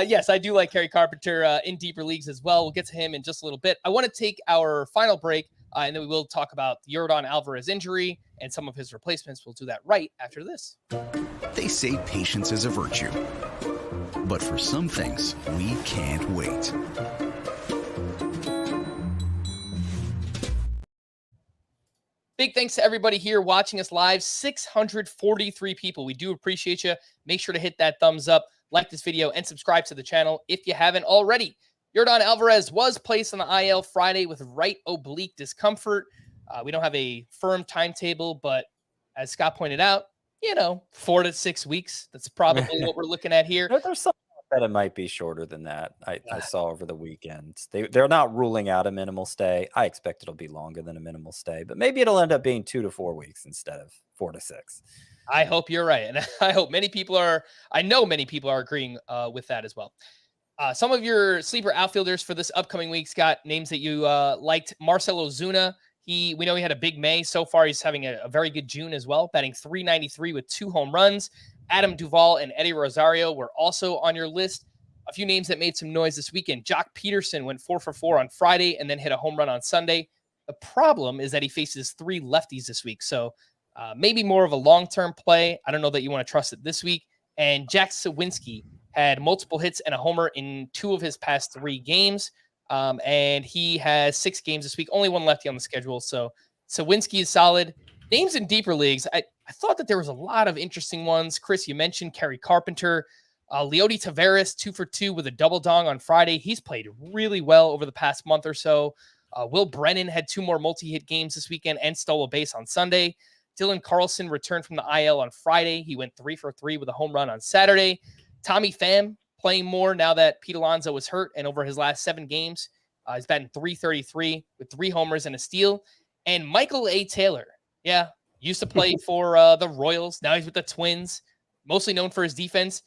Yes, I do like Kerry Carpenter in deeper leagues as well. We'll get to him in just a little bit. I want to take our final break, and then we will talk about the Yordan Alvarez injury and some of his replacements. We'll do that right after this. They say patience is a virtue. But for some things, we can't wait. Big thanks to everybody here watching us live. 643 people. We do appreciate you. Make sure to hit that thumbs up, like this video, and subscribe to the channel if you haven't already. Yordan Alvarez was placed on the IL Friday with right oblique discomfort. We don't have a firm timetable, but as Scott pointed out, 4 to 6 weeks. That's probably what we're looking at here. There's some that it might be shorter than that. I saw over the weekend. They're not ruling out a minimal stay. I expect it'll be longer than a minimal stay, but maybe it'll end up being 2 to 4 weeks instead of 4 to 6. I hope you're right. And I hope I know many people are agreeing with that as well. Some of your sleeper outfielders for this upcoming week's got names that you liked. Marcell Ozuna. We know he had a big May. So far, he's having a very good June as well, batting .393 with 2 home runs. Adam Duvall and Eddie Rosario were also on your list. A few names that made some noise this weekend. Jock Peterson went 4 for 4 on Friday and then hit a home run on Sunday. The problem is that he faces 3 lefties this week, so maybe more of a long-term play. I don't know that you want to trust it this week. And Jack Sawinski had multiple hits and a homer in 2 of his past 3 games. And he has 6 games this week, only 1 lefty on the schedule. So Sawinski is solid. Names in deeper leagues. I thought that there was a lot of interesting ones. Chris, you mentioned Kerry Carpenter, Leody Taveras, 2 for 2 with a double dong on Friday. He's played really well over the past month or so. Will Brennan had 2 more multi-hit games this weekend and stole a base on Sunday. Dylan Carlson returned from the IL on Friday. He went 3 for 3 with a home run on Saturday. Tommy Pham playing more now that Pete Alonso was hurt, and over his last 7 games, he's batting .333 with 3 homers and a steal. And Michael A. Taylor, used to play for the Royals. Now he's with the Twins, mostly known for his defense.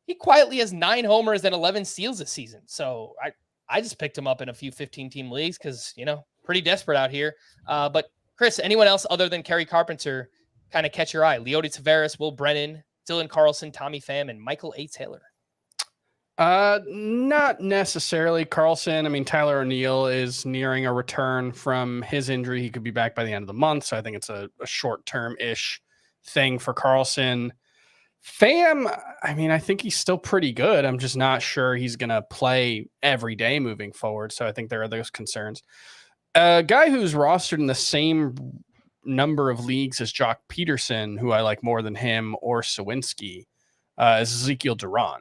He quietly has 9 homers and 11 steals this season. So I just picked him up in a few 15-team leagues because, pretty desperate out here. But Chris, anyone else other than Kerry Carpenter kind of catch your eye? Leody Taveras, Will Brennan, Dylan Carlson, Tommy Pham, and Michael A. Taylor. Not necessarily Carlson. I mean, Tyler O'Neill is nearing a return from his injury. He could be back by the end of the month. So I think it's a short-term-ish thing for Carlson. Pham, I mean, I think he's still pretty good. I'm just not sure he's going to play every day moving forward. So I think there are those concerns. A guy who's rostered in the same number of leagues as Jock Peterson, who I like more than him, or Sawinski, is Ezekiel Duran,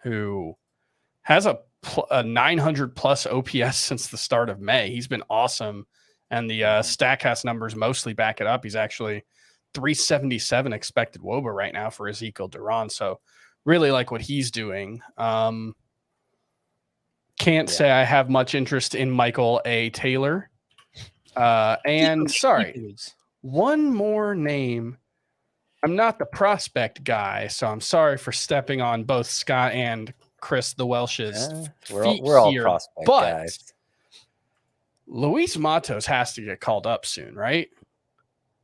who has a 900 plus OPS since the start of May. He's been awesome. And the Statcast numbers mostly back it up. He's actually 377 expected WOBA right now for Ezekiel Duran. So really like what he's doing. Can't say I have much interest in Michael A. Taylor. And sorry, one more name. I'm not the prospect guy, so I'm sorry for stepping on both Scott and Chris the Welsh's feet we're all here, prospect but guys. Luis Matos has to get called up soon, right?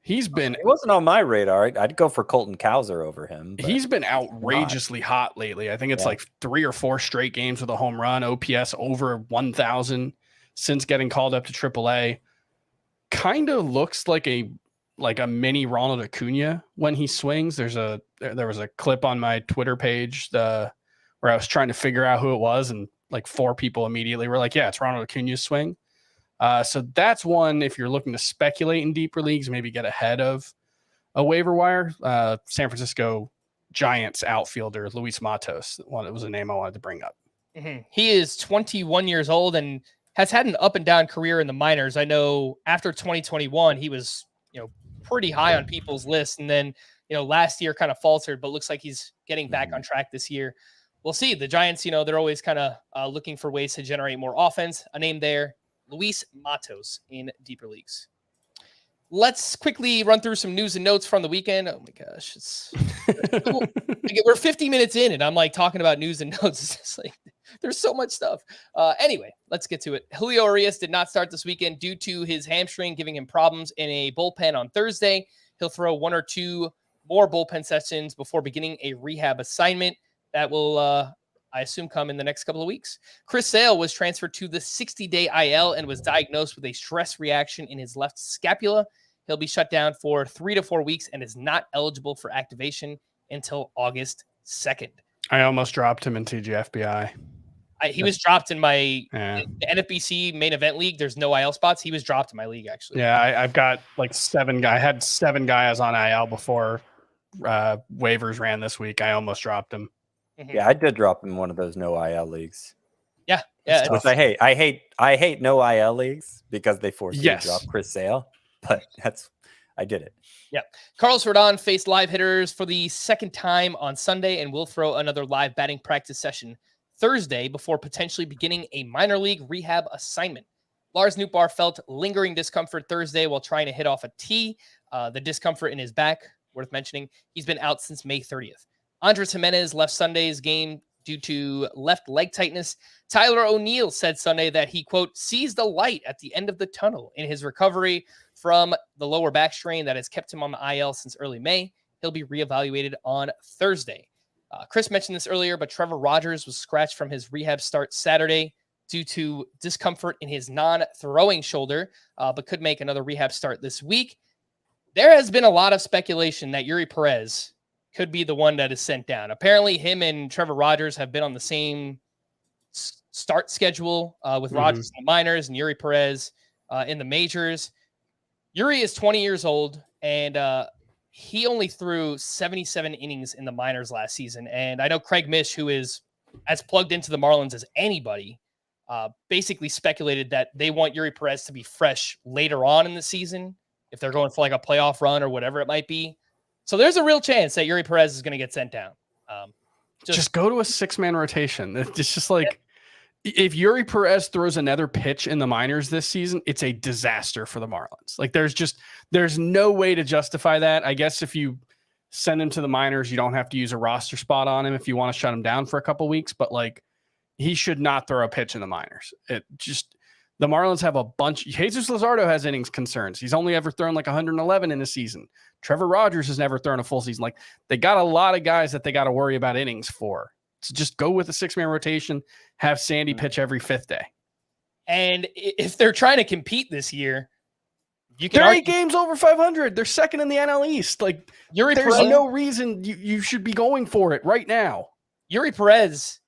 He's been. It wasn't on my radar. I'd go for Colton Cowser over him. He's been outrageously hot lately. I think it's like 3 or 4 straight games with a home run, OPS over 1,000 since getting called up to AAA. Kind of looks like a like a mini Ronald Acuna when he swings. There was a clip on my Twitter page where I was trying to figure out who it was, and like 4 people immediately were like, yeah, it's Ronald Acuna's swing. So that's one, if you're looking to speculate in deeper leagues, maybe get ahead of a waiver wire. San Francisco Giants outfielder Luis Matos, it was a name I wanted to bring up. Mm-hmm. He is 21 years old and has had an up and down career in the minors. I know after 2021, he was, pretty high on people's lists. And then, last year kind of faltered, but looks like he's getting back on track this year. We'll see. The Giants, they're always kind of looking for ways to generate more offense. A name there, Luis Matos in deeper leagues. Let's quickly run through some news and notes from the weekend. Oh my gosh. We're 50 minutes in and I'm like talking about news and notes. It's just like, there's so much stuff. Anyway, let's get to it. Julio Urias did not start this weekend due to his hamstring giving him problems in a bullpen on Thursday. He'll throw 1 or 2 more bullpen sessions before beginning a rehab assignment that will, I assume, come in the next couple of weeks. Chris Sale was transferred to the 60-day IL and was diagnosed with a stress reaction in his left scapula. He'll be shut down for 3 to 4 weeks and is not eligible for activation until August 2nd. I almost dropped him in TGFBI. He was dropped in my NFBC main event league. There's no IL spots. He was dropped in my league, actually. Yeah, I've got like 7 guys. I had 7 guys on IL before waivers ran this week. I almost dropped him. Mm-hmm. Yeah, I did drop in one of those no IL leagues. Yeah. Which I hate. I hate no IL leagues because they force you to drop Chris Sale. But I did it. Yeah. Carlos Rodon faced live hitters for the second time on Sunday and will throw another live batting practice session Thursday before potentially beginning a minor league rehab assignment. Lars Nootbaar felt lingering discomfort Thursday while trying to hit off a tee. The discomfort in his back, worth mentioning. He's been out since May 30th. Andres Jimenez left Sunday's game due to left leg tightness. Tyler O'Neill said Sunday that he, quote, sees the light at the end of the tunnel in his recovery from the lower back strain that has kept him on the IL since early May. He'll be reevaluated on Thursday. Chris mentioned this earlier, but Trevor Rogers was scratched from his rehab start Saturday due to discomfort in his non-throwing shoulder, but could make another rehab start this week. There has been a lot of speculation that Yuri Perez could be the one that is sent down. Apparently, him and Trevor Rogers have been on the same start schedule with Rogers in the minors and Yuri Perez in the majors. Yuri is 20 years old, and he only threw 77 innings in the minors last season. And I know Craig Mish, who is as plugged into the Marlins as anybody, basically speculated that they want Yuri Perez to be fresh later on in the season if they're going for like a playoff run or whatever it might be. So there's a real chance that Yuri Perez is going to get sent down. Just go to a 6-man rotation. It's just like, if Yuri Perez throws another pitch in the minors this season, it's a disaster for the Marlins. Like there's no way to justify that. I guess if you send him to the minors, you don't have to use a roster spot on him if you want to shut him down for a couple weeks, but like he should not throw a pitch in the minors. The Marlins have a bunch. Jesus Luzardo has innings concerns. He's only ever thrown like 111 in a season. Trevor Rogers has never thrown a full season. Like they got a lot of guys that they got to worry about innings for. So just go with a 6-man rotation, have Sandy pitch every 5th day. And if they're trying to compete this year, they're 8 games over 500. They're second in the NL East. Like Yuri there's Perez, no reason you should be going for it right now. Yuri Perez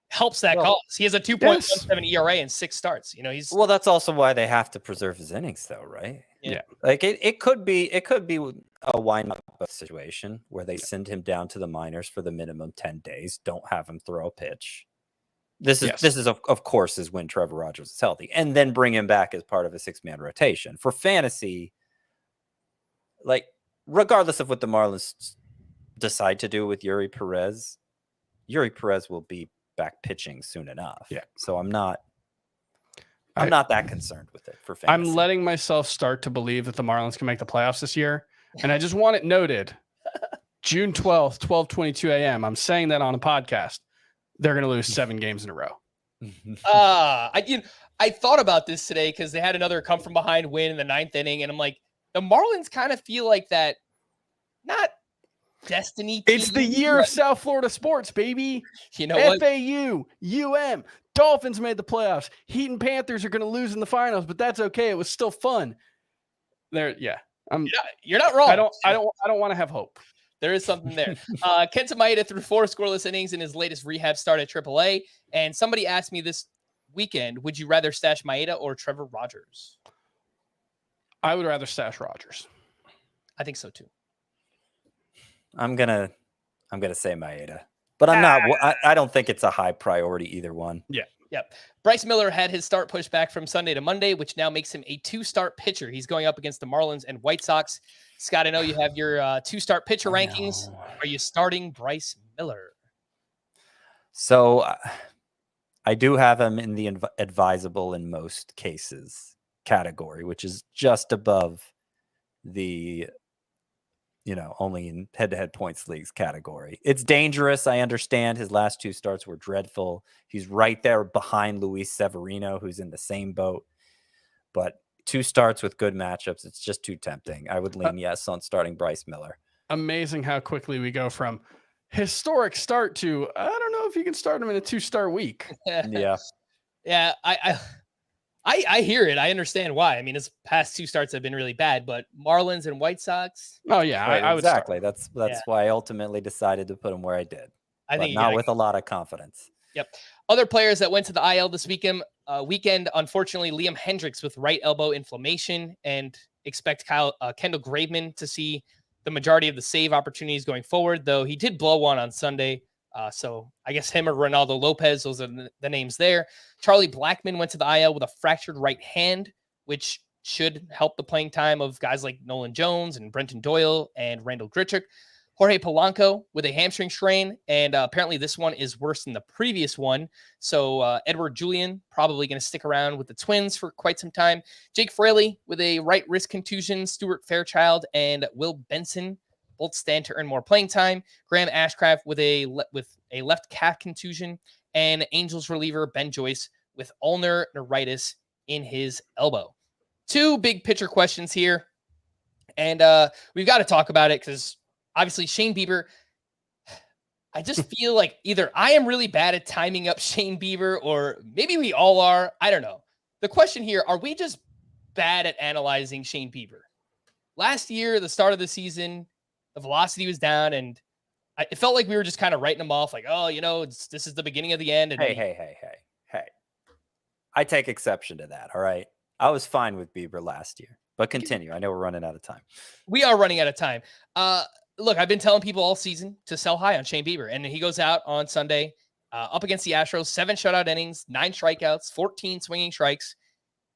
helps that cause. He has a 2.17 ERA in 6 starts. Well, that's also why they have to preserve his innings, though, right? Yeah. Like it could be a wind-up situation where they send him down to the minors for the minimum 10 days, don't have him throw a pitch. This is of course is when Trevor Rogers is healthy, and then bring him back as part of a 6-man rotation. For fantasy, like regardless of what the Marlins decide to do with Yuri Perez will be back pitching soon enough. Yeah. So I'm not that concerned with it for fantasy. I'm letting myself start to believe that the Marlins can make the playoffs this year. And I just want it noted, June 12th, 12:22 a.m. I'm saying that on a podcast. They're going to lose 7 games in a row. I thought about this today because they had another come from behind win in the 9th inning. And I'm like, the Marlins kind of feel like that, not destiny. It's the year of South Florida sports, baby. You know what? FAU, UM, Dolphins made the playoffs. Heat and Panthers are going to lose in the finals, but that's okay. It was still fun. You're not wrong. I don't want to have hope. There is something there. Kenta Maeda threw 4 scoreless innings in his latest rehab start at AAA. And somebody asked me this weekend, would you rather stash Maeda or Trevor Rogers? I would rather stash Rogers. I think so too. I'm gonna say Maeda, but I'm not. I don't think it's a high priority either one. Yeah. Yep. Bryce Miller had his start pushed back from Sunday to Monday, which now makes him a 2-start pitcher. He's going up against the Marlins and White Sox. Scott, I know you have your 2-start pitcher rankings. Are you starting Bryce Miller? So I do have him in the advisable in most cases category, which is just above the only in head-to-head points leagues category. It's dangerous. I understand his last 2 starts were dreadful. He's right there behind Luis Severino, who's in the same boat. But 2 starts with good matchups, it's just too tempting. I would lean yes on starting Bryce Miller. Amazing how quickly we go from historic start to, I don't know if you can start him in a 2-start week. Yeah. Yeah, I hear it. I understand why. I mean, his past 2 starts have been really bad, but Marlins and White Sox. Oh yeah, right, I would exactly. That's why I ultimately decided to put him where I did. I think not with a lot of confidence. Yep. Other players that went to the IL this weekend, unfortunately, Liam Hendricks with right elbow inflammation, and expect Kendall Graveman to see the majority of the save opportunities going forward, though he did blow one on Sunday. So I guess him or Ronaldo Lopez, those are the names there. Charlie Blackmon went to the IL with a fractured right hand, which should help the playing time of guys like Nolan Jones and Brenton Doyle and Randall Grichuk. Jorge Polanco with a hamstring strain, and apparently this one is worse than the previous one. So Edward Julian probably going to stick around with the Twins for quite some time. Jake Fraley with a right wrist contusion. Stuart Fairchild and Will Benson both stand to earn more playing time. Graham Ashcraft with a left calf contusion, and Angels reliever Ben Joyce with ulnar neuritis in his elbow. 2 big pitcher questions here, and we've got to talk about it because obviously Shane Bieber, I just feel like either I am really bad at timing up Shane Bieber, or maybe we all are. I don't know. The question here, are we just bad at analyzing Shane Bieber? Last year, the start of the season, the velocity was down, and it felt like we were just kind of writing him off like, oh, this is the beginning of the end. And Hey. I take exception to that, all right? I was fine with Bieber last year, but continue. I know we're running out of time. We are running out of time. Look, I've been telling people all season to sell high on Shane Bieber, and he goes out on Sunday up against the Astros, 7 shutout innings, 9 strikeouts, 14 swinging strikes,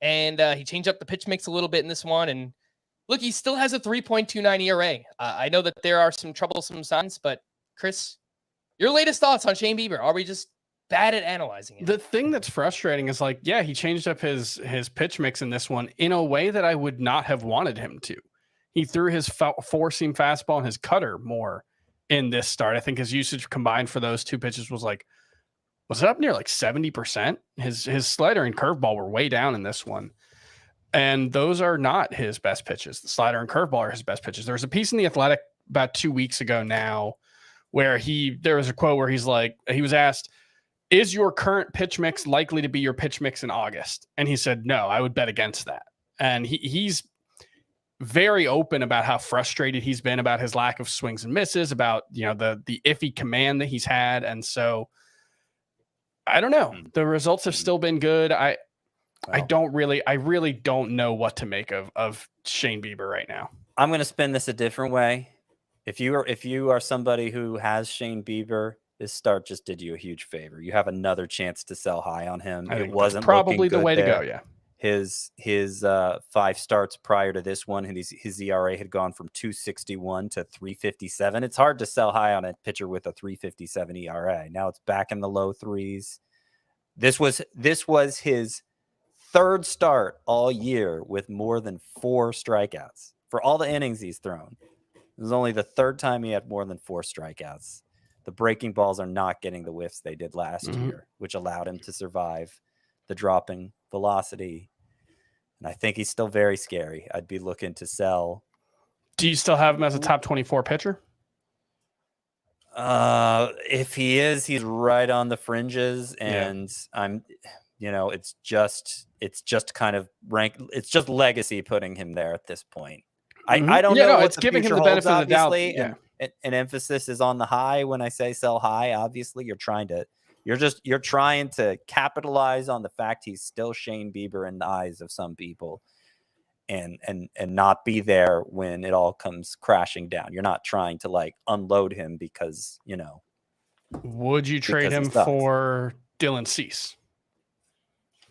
and he changed up the pitch mix a little bit in this one, and look, he still has a 3.29 ERA. I know that there are some troublesome signs, but Chris, your latest thoughts on Shane Bieber? Are we just bad at analyzing it? The thing that's frustrating is he changed up his pitch mix in this one in a way that I would not have wanted him to. He threw his 4-seam fastball and his cutter more in this start. I think his usage combined for those 2 pitches was it up near 70%? His slider and curveball were way down in this one. And those are not his best pitches. The slider and curveball are his best pitches. There was a piece in The Athletic about 2 weeks ago now where there was a quote where he was asked, is your current pitch mix likely to be your pitch mix in August? And he said, no, I would bet against that. And he's very open about how frustrated he's been about his lack of swings and misses, about, the iffy command that he's had. And so I don't know. The results have still been good. I really don't know what to make of Shane Bieber right now. I'm going to spin this a different way. If you are somebody who has Shane Bieber, this start just did you a huge favor. You have another chance to sell high on him. I think it wasn't probably the way to go. Yeah. His 5 starts prior to this one, his ERA had gone from 2.61 to 3.57. It's hard to sell high on a pitcher with a 3.57 ERA. Now it's back in the low 3s. This was his 3rd start all year with more than 4 strikeouts for all the innings he's thrown. It was only the 3rd time he had more than 4 strikeouts. The breaking balls are not getting the whiffs they did last year, which allowed him to survive the dropping velocity. And I think he's still very scary. I'd be looking to sell. Do you still have him as a top 24 pitcher? If he is, he's right on the fringes, and it's just kind of it's just legacy putting him there at this point. I don't know. It's giving him the benefit of the doubt. Yeah. And emphasis is on the high. When I say sell high, obviously you're trying to capitalize on the fact he's still Shane Bieber in the eyes of some people, and not be there when it all comes crashing down. You're not trying to like unload him because, you know. Would you trade him for Dylan Cease?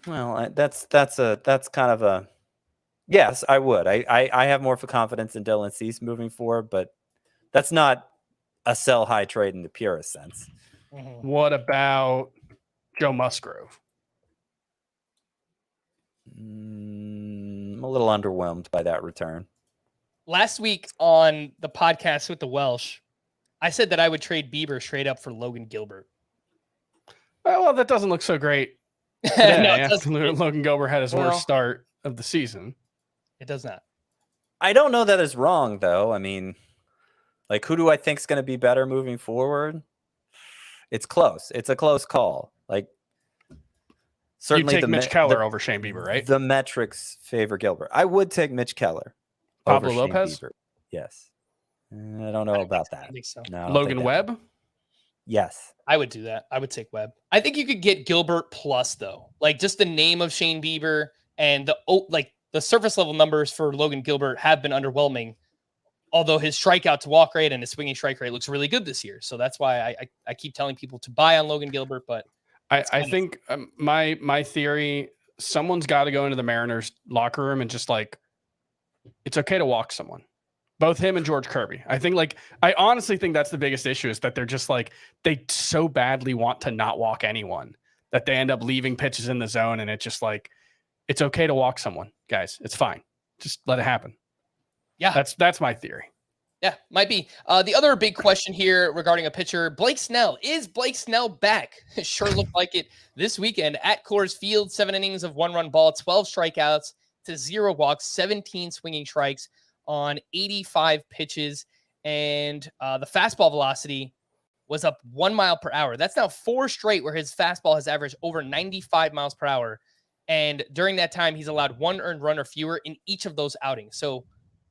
Well, that's kind of a yes, I would. I have more confidence in Dylan Cease moving forward, but that's not a sell high trade in the purest sense. What about Joe Musgrove? I'm a little underwhelmed by that return. Last week on the podcast with the Welsh, I said that I would trade Bieber straight up for Logan Gilbert. Well, that doesn't look so great. No, Logan Gilbert had his worst start of the season. It does not. I don't know that it's wrong, though. I mean, like, who do I think is going to be better moving forward? It's close. It's a close call. Like, certainly you take Mitch Keller over Shane Bieber, right? The metrics favor Gilbert. I would take Mitch Keller. Pablo Lopez? Bieber. Yes. I don't know about that. I think so. No, Logan Webb? Yes. I would do that. I would take Webb. I think you could get Gilbert plus, though. Like, just the name of Shane Bieber and the surface level numbers for Logan Gilbert have been underwhelming. Although his strikeout to walk rate and his swinging strike rate looks really good this year. So that's why I keep telling people to buy on Logan Gilbert. But I think my theory, someone's got to go into the Mariners locker room and just like, it's okay to walk someone. Both him and George Kirby. I honestly think that's the biggest issue, is that they're just like, they so badly want to not walk anyone that they end up leaving pitches in the zone. And it's just like, it's okay to walk someone, guys. It's fine. Just let it happen. Yeah, that's my theory. Yeah, might be. The other big question here regarding a pitcher, Blake Snell. Is Blake Snell back? Sure looked like it this weekend at Coors Field. 7 innings of 1-run ball, 12 strikeouts to 0 walks, 17 swinging strikes on 85 pitches. And the fastball velocity was up 1 mile per hour. That's now 4 straight where his fastball has averaged over 95 miles per hour. And during that time, he's allowed 1 earned run or fewer in each of those outings. So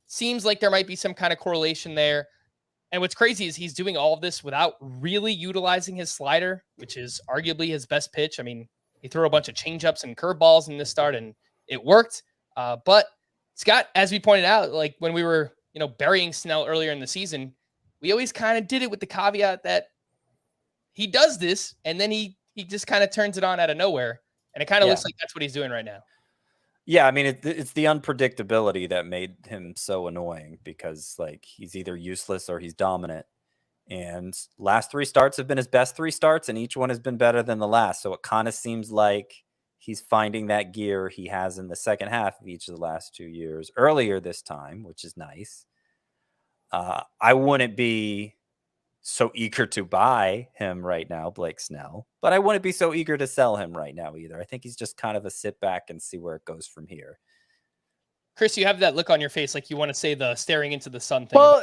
seems like there might be some kind of correlation there. And what's crazy is he's doing all of this without really utilizing his slider, which is arguably his best pitch. I mean, he threw a bunch of changeups and curveballs in this start, and it worked. But Scott, as we pointed out, like when we were, burying Snell earlier in the season, we always kind of did it with the caveat that he does this, and then he just kind of turns it on out of nowhere. And it kind of looks like that's what he's doing right now. Yeah, I mean, it's the unpredictability that made him so annoying, because like he's either useless or he's dominant. And last 3 starts have been his best 3 starts, and each one has been better than the last. So it kind of seems like he's finding that gear he has in the second half of each of the last 2 years earlier this time, which is nice. I wouldn't be so eager to buy him right now, Blake Snell, but I wouldn't be so eager to sell him right now either. I think he's just kind of a sit back and see where it goes from here. Chris, you have that look on your face like you want to say the staring into the sun thing. Well,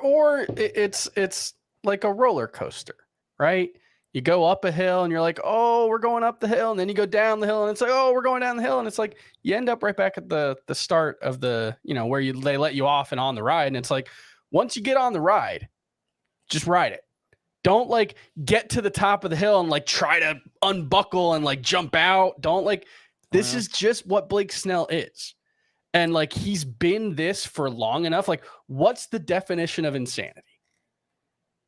or it's like a roller coaster, right? You go up a hill and you're like, oh, we're going up the hill. And then you go down the hill and it's like, oh, we're going down the hill. And it's like, you end up right back at the start of the, where they let you off and on the ride. And it's like, once you get on the ride, just ride it. Don't like get to the top of the hill and like try to unbuckle and like jump out. Don't like, this is just what Blake Snell is. And like, he's been this for long enough. Like, what's the definition of insanity?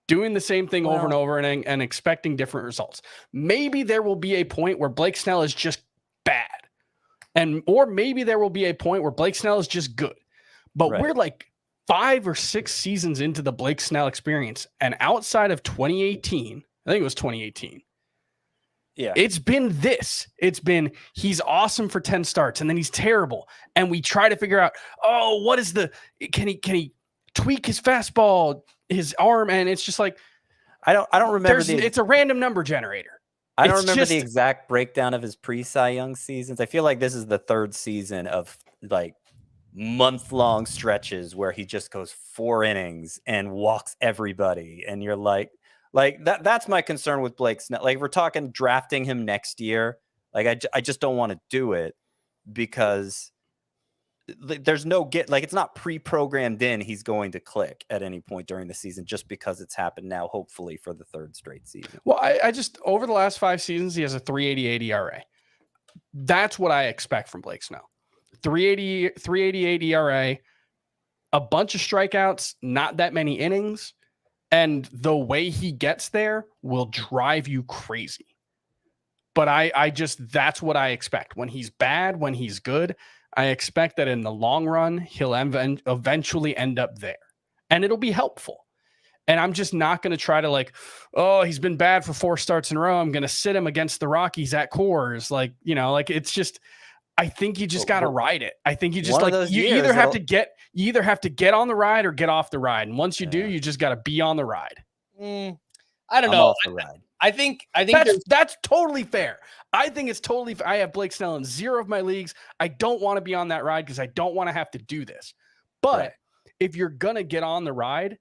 Doing the same thing over and over and expecting different results. Maybe there will be a point where Blake Snell is just bad. Or maybe there will be a point where Blake Snell is just good. But we're like 5 or 6 seasons into the Blake Snell experience. And outside of 2018, I think it was 2018. Yeah. It's been this. It's been, he's awesome for 10 starts and then he's terrible. And we try to figure out, what is can he tweak his fastball, his arm? And it's just like, I don't remember. It's a random number generator. I don't remember the exact breakdown of his pre-Cy Young seasons. I feel like this is the 3rd season of like month-long stretches where he just goes 4 innings and walks everybody. And you're like that's my concern with Blake Snell. Like, if we're talking drafting him next year, like I just don't want to do it, because there's no it's not pre-programmed in. He's going to click at any point during the season just because it's happened now, hopefully for the third straight season. Well, I just, over the last 5 seasons, he has a 3.88 ERA. That's what I expect from Blake Snell. 3.88 ERA, a bunch of strikeouts, not that many innings, and the way he gets there will drive you crazy. But I just, that's what I expect. When he's bad, when he's good, I expect that in the long run, he'll eventually end up there. And it'll be helpful. And I'm just not going to try to he's been bad for 4 starts in a row. I'm going to sit him against the Rockies at Coors. It's just, I think you just got to ride it. I think you just you either have to get on the ride or get off the ride. And once you do, you just got to be on the ride. I don't know. Off the ride. I think that's totally fair. I think it's totally fair. I have Blake Snell in 0 of my leagues. I don't want to be on that ride because I don't want to have to do this. But if you're going to get on the ride,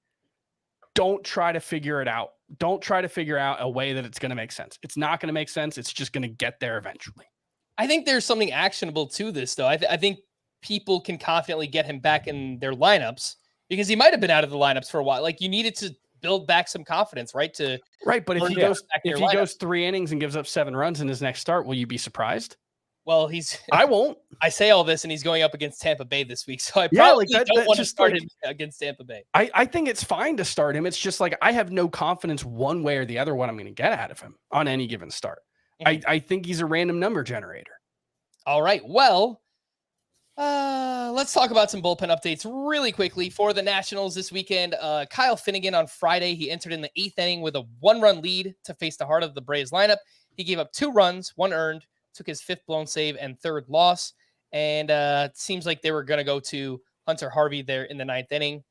don't try to figure it out. Don't try to figure out a way that it's going to make sense. It's not going to make sense. It's just going to get there eventually. I think there's something actionable to this, though. I think people can confidently get him back in their lineups because he might have been out of the lineups for a while. You needed to build back some confidence, right? But if he goes 3 innings and gives up 7 runs in his next start, will you be surprised? Well, I won't. I say all this, and he's going up against Tampa Bay this week, so I probably don't want to start him against Tampa Bay. I think it's fine to start him. It's just I have no confidence one way or the other what I'm going to get out of him on any given start. I think he's a random number generator. All right. Well, let's talk about some bullpen updates really quickly for the Nationals this weekend. Kyle Finnegan on Friday, he entered in the 8th inning with a 1-run lead to face the heart of the Braves lineup. He gave up 2 runs, 1 earned, took his 5th blown save and 3rd loss. And it seems like they were going to go to Hunter Harvey there in the 9th inning.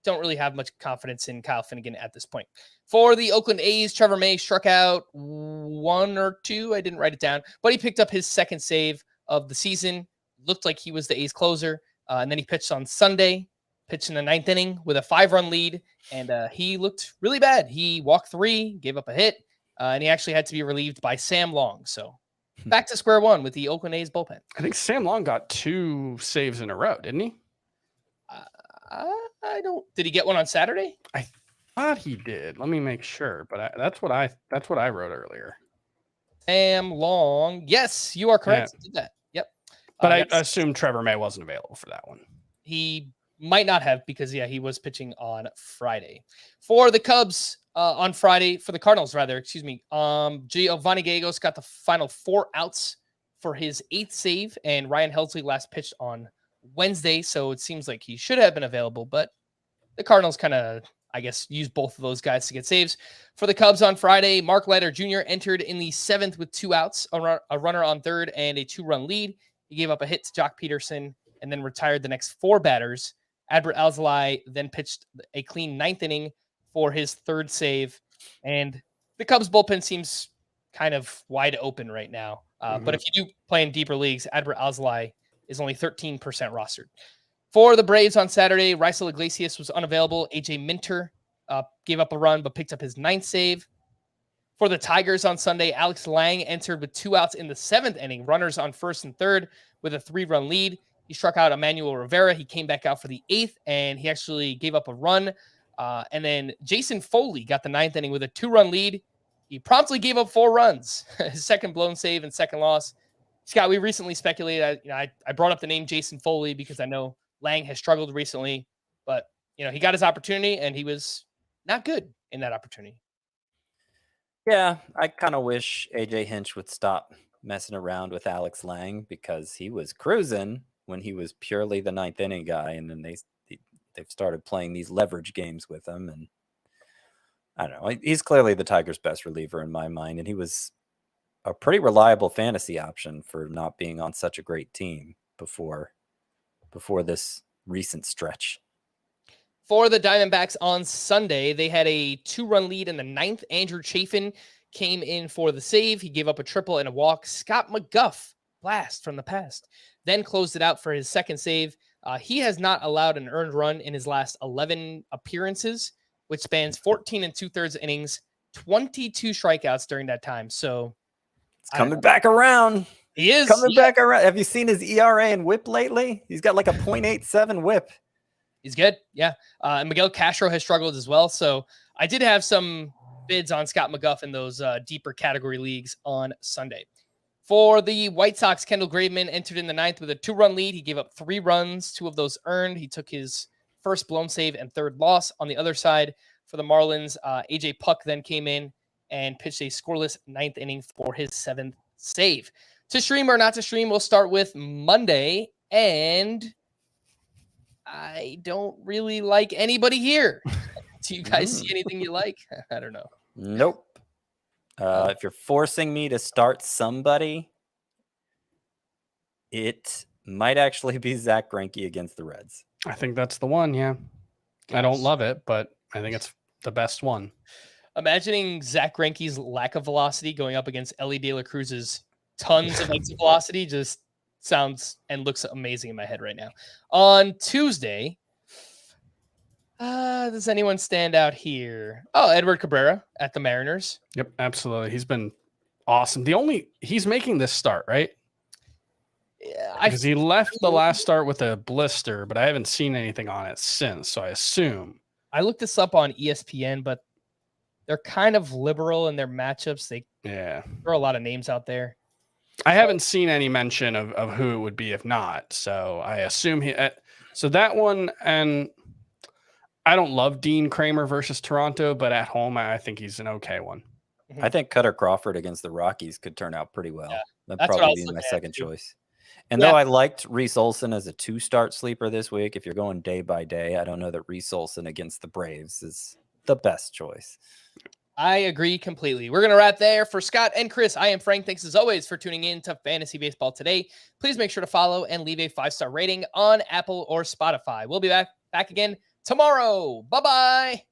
Don't really have much confidence in Kyle Finnegan at this point. For the Oakland A's, Trevor May struck out 1 or 2. I didn't write it down, but he picked up his 2nd save of the season. Looked like he was the A's closer. And then he pitched on Sunday, pitched in the 9th inning with a 5-run lead. And he looked really bad. He walked 3, gave up a hit, and he actually had to be relieved by Sam Long. So back to square one with the Oakland A's bullpen. I think Sam Long got 2 saves in a row, didn't he? I don't. Did he get one on Saturday? I thought he did. Let me make sure, but that's what I wrote earlier. Sam Long. Yes, you are correct. Yeah. He did that. Yep. But I assume Trevor May wasn't available for that one. He might not have because he was pitching on Friday. For the Cubs on Friday, for the Cardinals rather, Giovanni Gallegos got the final 4 outs for his 8th save, and Ryan Helsley last pitched on Wednesday, so it seems like he should have been available, but the Cardinals kind of, used both of those guys to get saves. For the Cubs on Friday, Mark Leiter Jr. entered in the 7th with 2 outs, a runner on 3rd, and a 2-run lead. He gave up a hit to Jock Peterson and then retired the next 4 batters. Adbert Alzolay then pitched a clean 9th inning for his 3rd save, and the Cubs bullpen seems kind of wide open right now. But if you do play in deeper leagues, Adbert Alzolay is only 13% rostered. For the Braves on Saturday, Raisel Iglesias was unavailable. AJ Minter gave up a run, but picked up his 9th save. For the Tigers on Sunday, Alex Lang entered with 2 outs in the 7th inning, runners on 1st and 3rd with a 3-run lead. He struck out Emmanuel Rivera. He came back out for the 8th, and he actually gave up a run. And then Jason Foley got the 9th inning with a 2-run lead. He promptly gave up 4 runs, his 2nd blown save and 2nd loss. Scott, we recently speculated. I brought up the name Jason Foley because I know Lang has struggled recently, but he got his opportunity and he was not good in that opportunity. Yeah, I kind of wish AJ Hinch would stop messing around with Alex Lang because he was cruising when he was purely the 9th inning guy, and then they've started playing these leverage games with him, and I don't know. He's clearly the Tigers' best reliever in my mind, and he was a pretty reliable fantasy option for not being on such a great team before this recent stretch. For the Diamondbacks on Sunday, they had a 2-run lead in the 9th. Andrew Chafin came in for the save. He gave up a triple and a walk. Scott McGuff, blast from the past, then closed it out for his 2nd save. He has not allowed an earned run in his last 11 appearances, which spans 14 2/3 innings, 22 strikeouts during that time. So it's coming back around. He is coming back around. Have you seen his ERA and whip lately? He's got like a .87 whip. He's good. Yeah. And Miguel Castro has struggled as well. So I did have some bids on Scott McGuff in those deeper category leagues on Sunday. For the White Sox, Kendall Graveman entered in the ninth with a 2-run lead. He gave up 3 runs, 2 of those earned. He took his first blown save and third loss. On the other side, for the Marlins, AJ Puck then came in and pitched a scoreless 9th inning for his 7th save. To stream or not to stream, we'll start with Monday. And I don't really like anybody here. Do you guys see anything you like? I don't know. Nope. If you're forcing me to start somebody, it might actually be Zach Greinke against the Reds. I think that's the one. Yeah. I don't love it, but I think it's the best one. Imagining Zach Greinke's lack of velocity going up against Elly De La Cruz's tons of exit velocity just sounds and looks amazing in my head right now. On Tuesday, does anyone stand out here? Oh, Edward Cabrera at the Mariners. Yep, absolutely. He's been awesome. He's making this start, right? Yeah, because he left the last start with a blister, but I haven't seen anything on it since. So I assume. I looked this up on ESPN, but they're kind of liberal in their matchups. They throw a lot of names out there. I haven't seen any mention of who it would be if not. So I assume so that one, and I don't love Dean Kramer versus Toronto, but at home, I think he's an okay one. I think Cutter Crawford against the Rockies could turn out pretty well. Yeah, that'd probably be my second choice. And though I liked Reese Olson as a 2-start sleeper this week, if you're going day by day, I don't know that Reese Olson against the Braves is the best choice. I agree completely. We're going to wrap there. For Scott and Chris, I am Frank. Thanks as always for tuning in to Fantasy Baseball today. Please make sure to follow and leave a 5-star rating on Apple or Spotify. We'll be back again tomorrow. Bye-bye.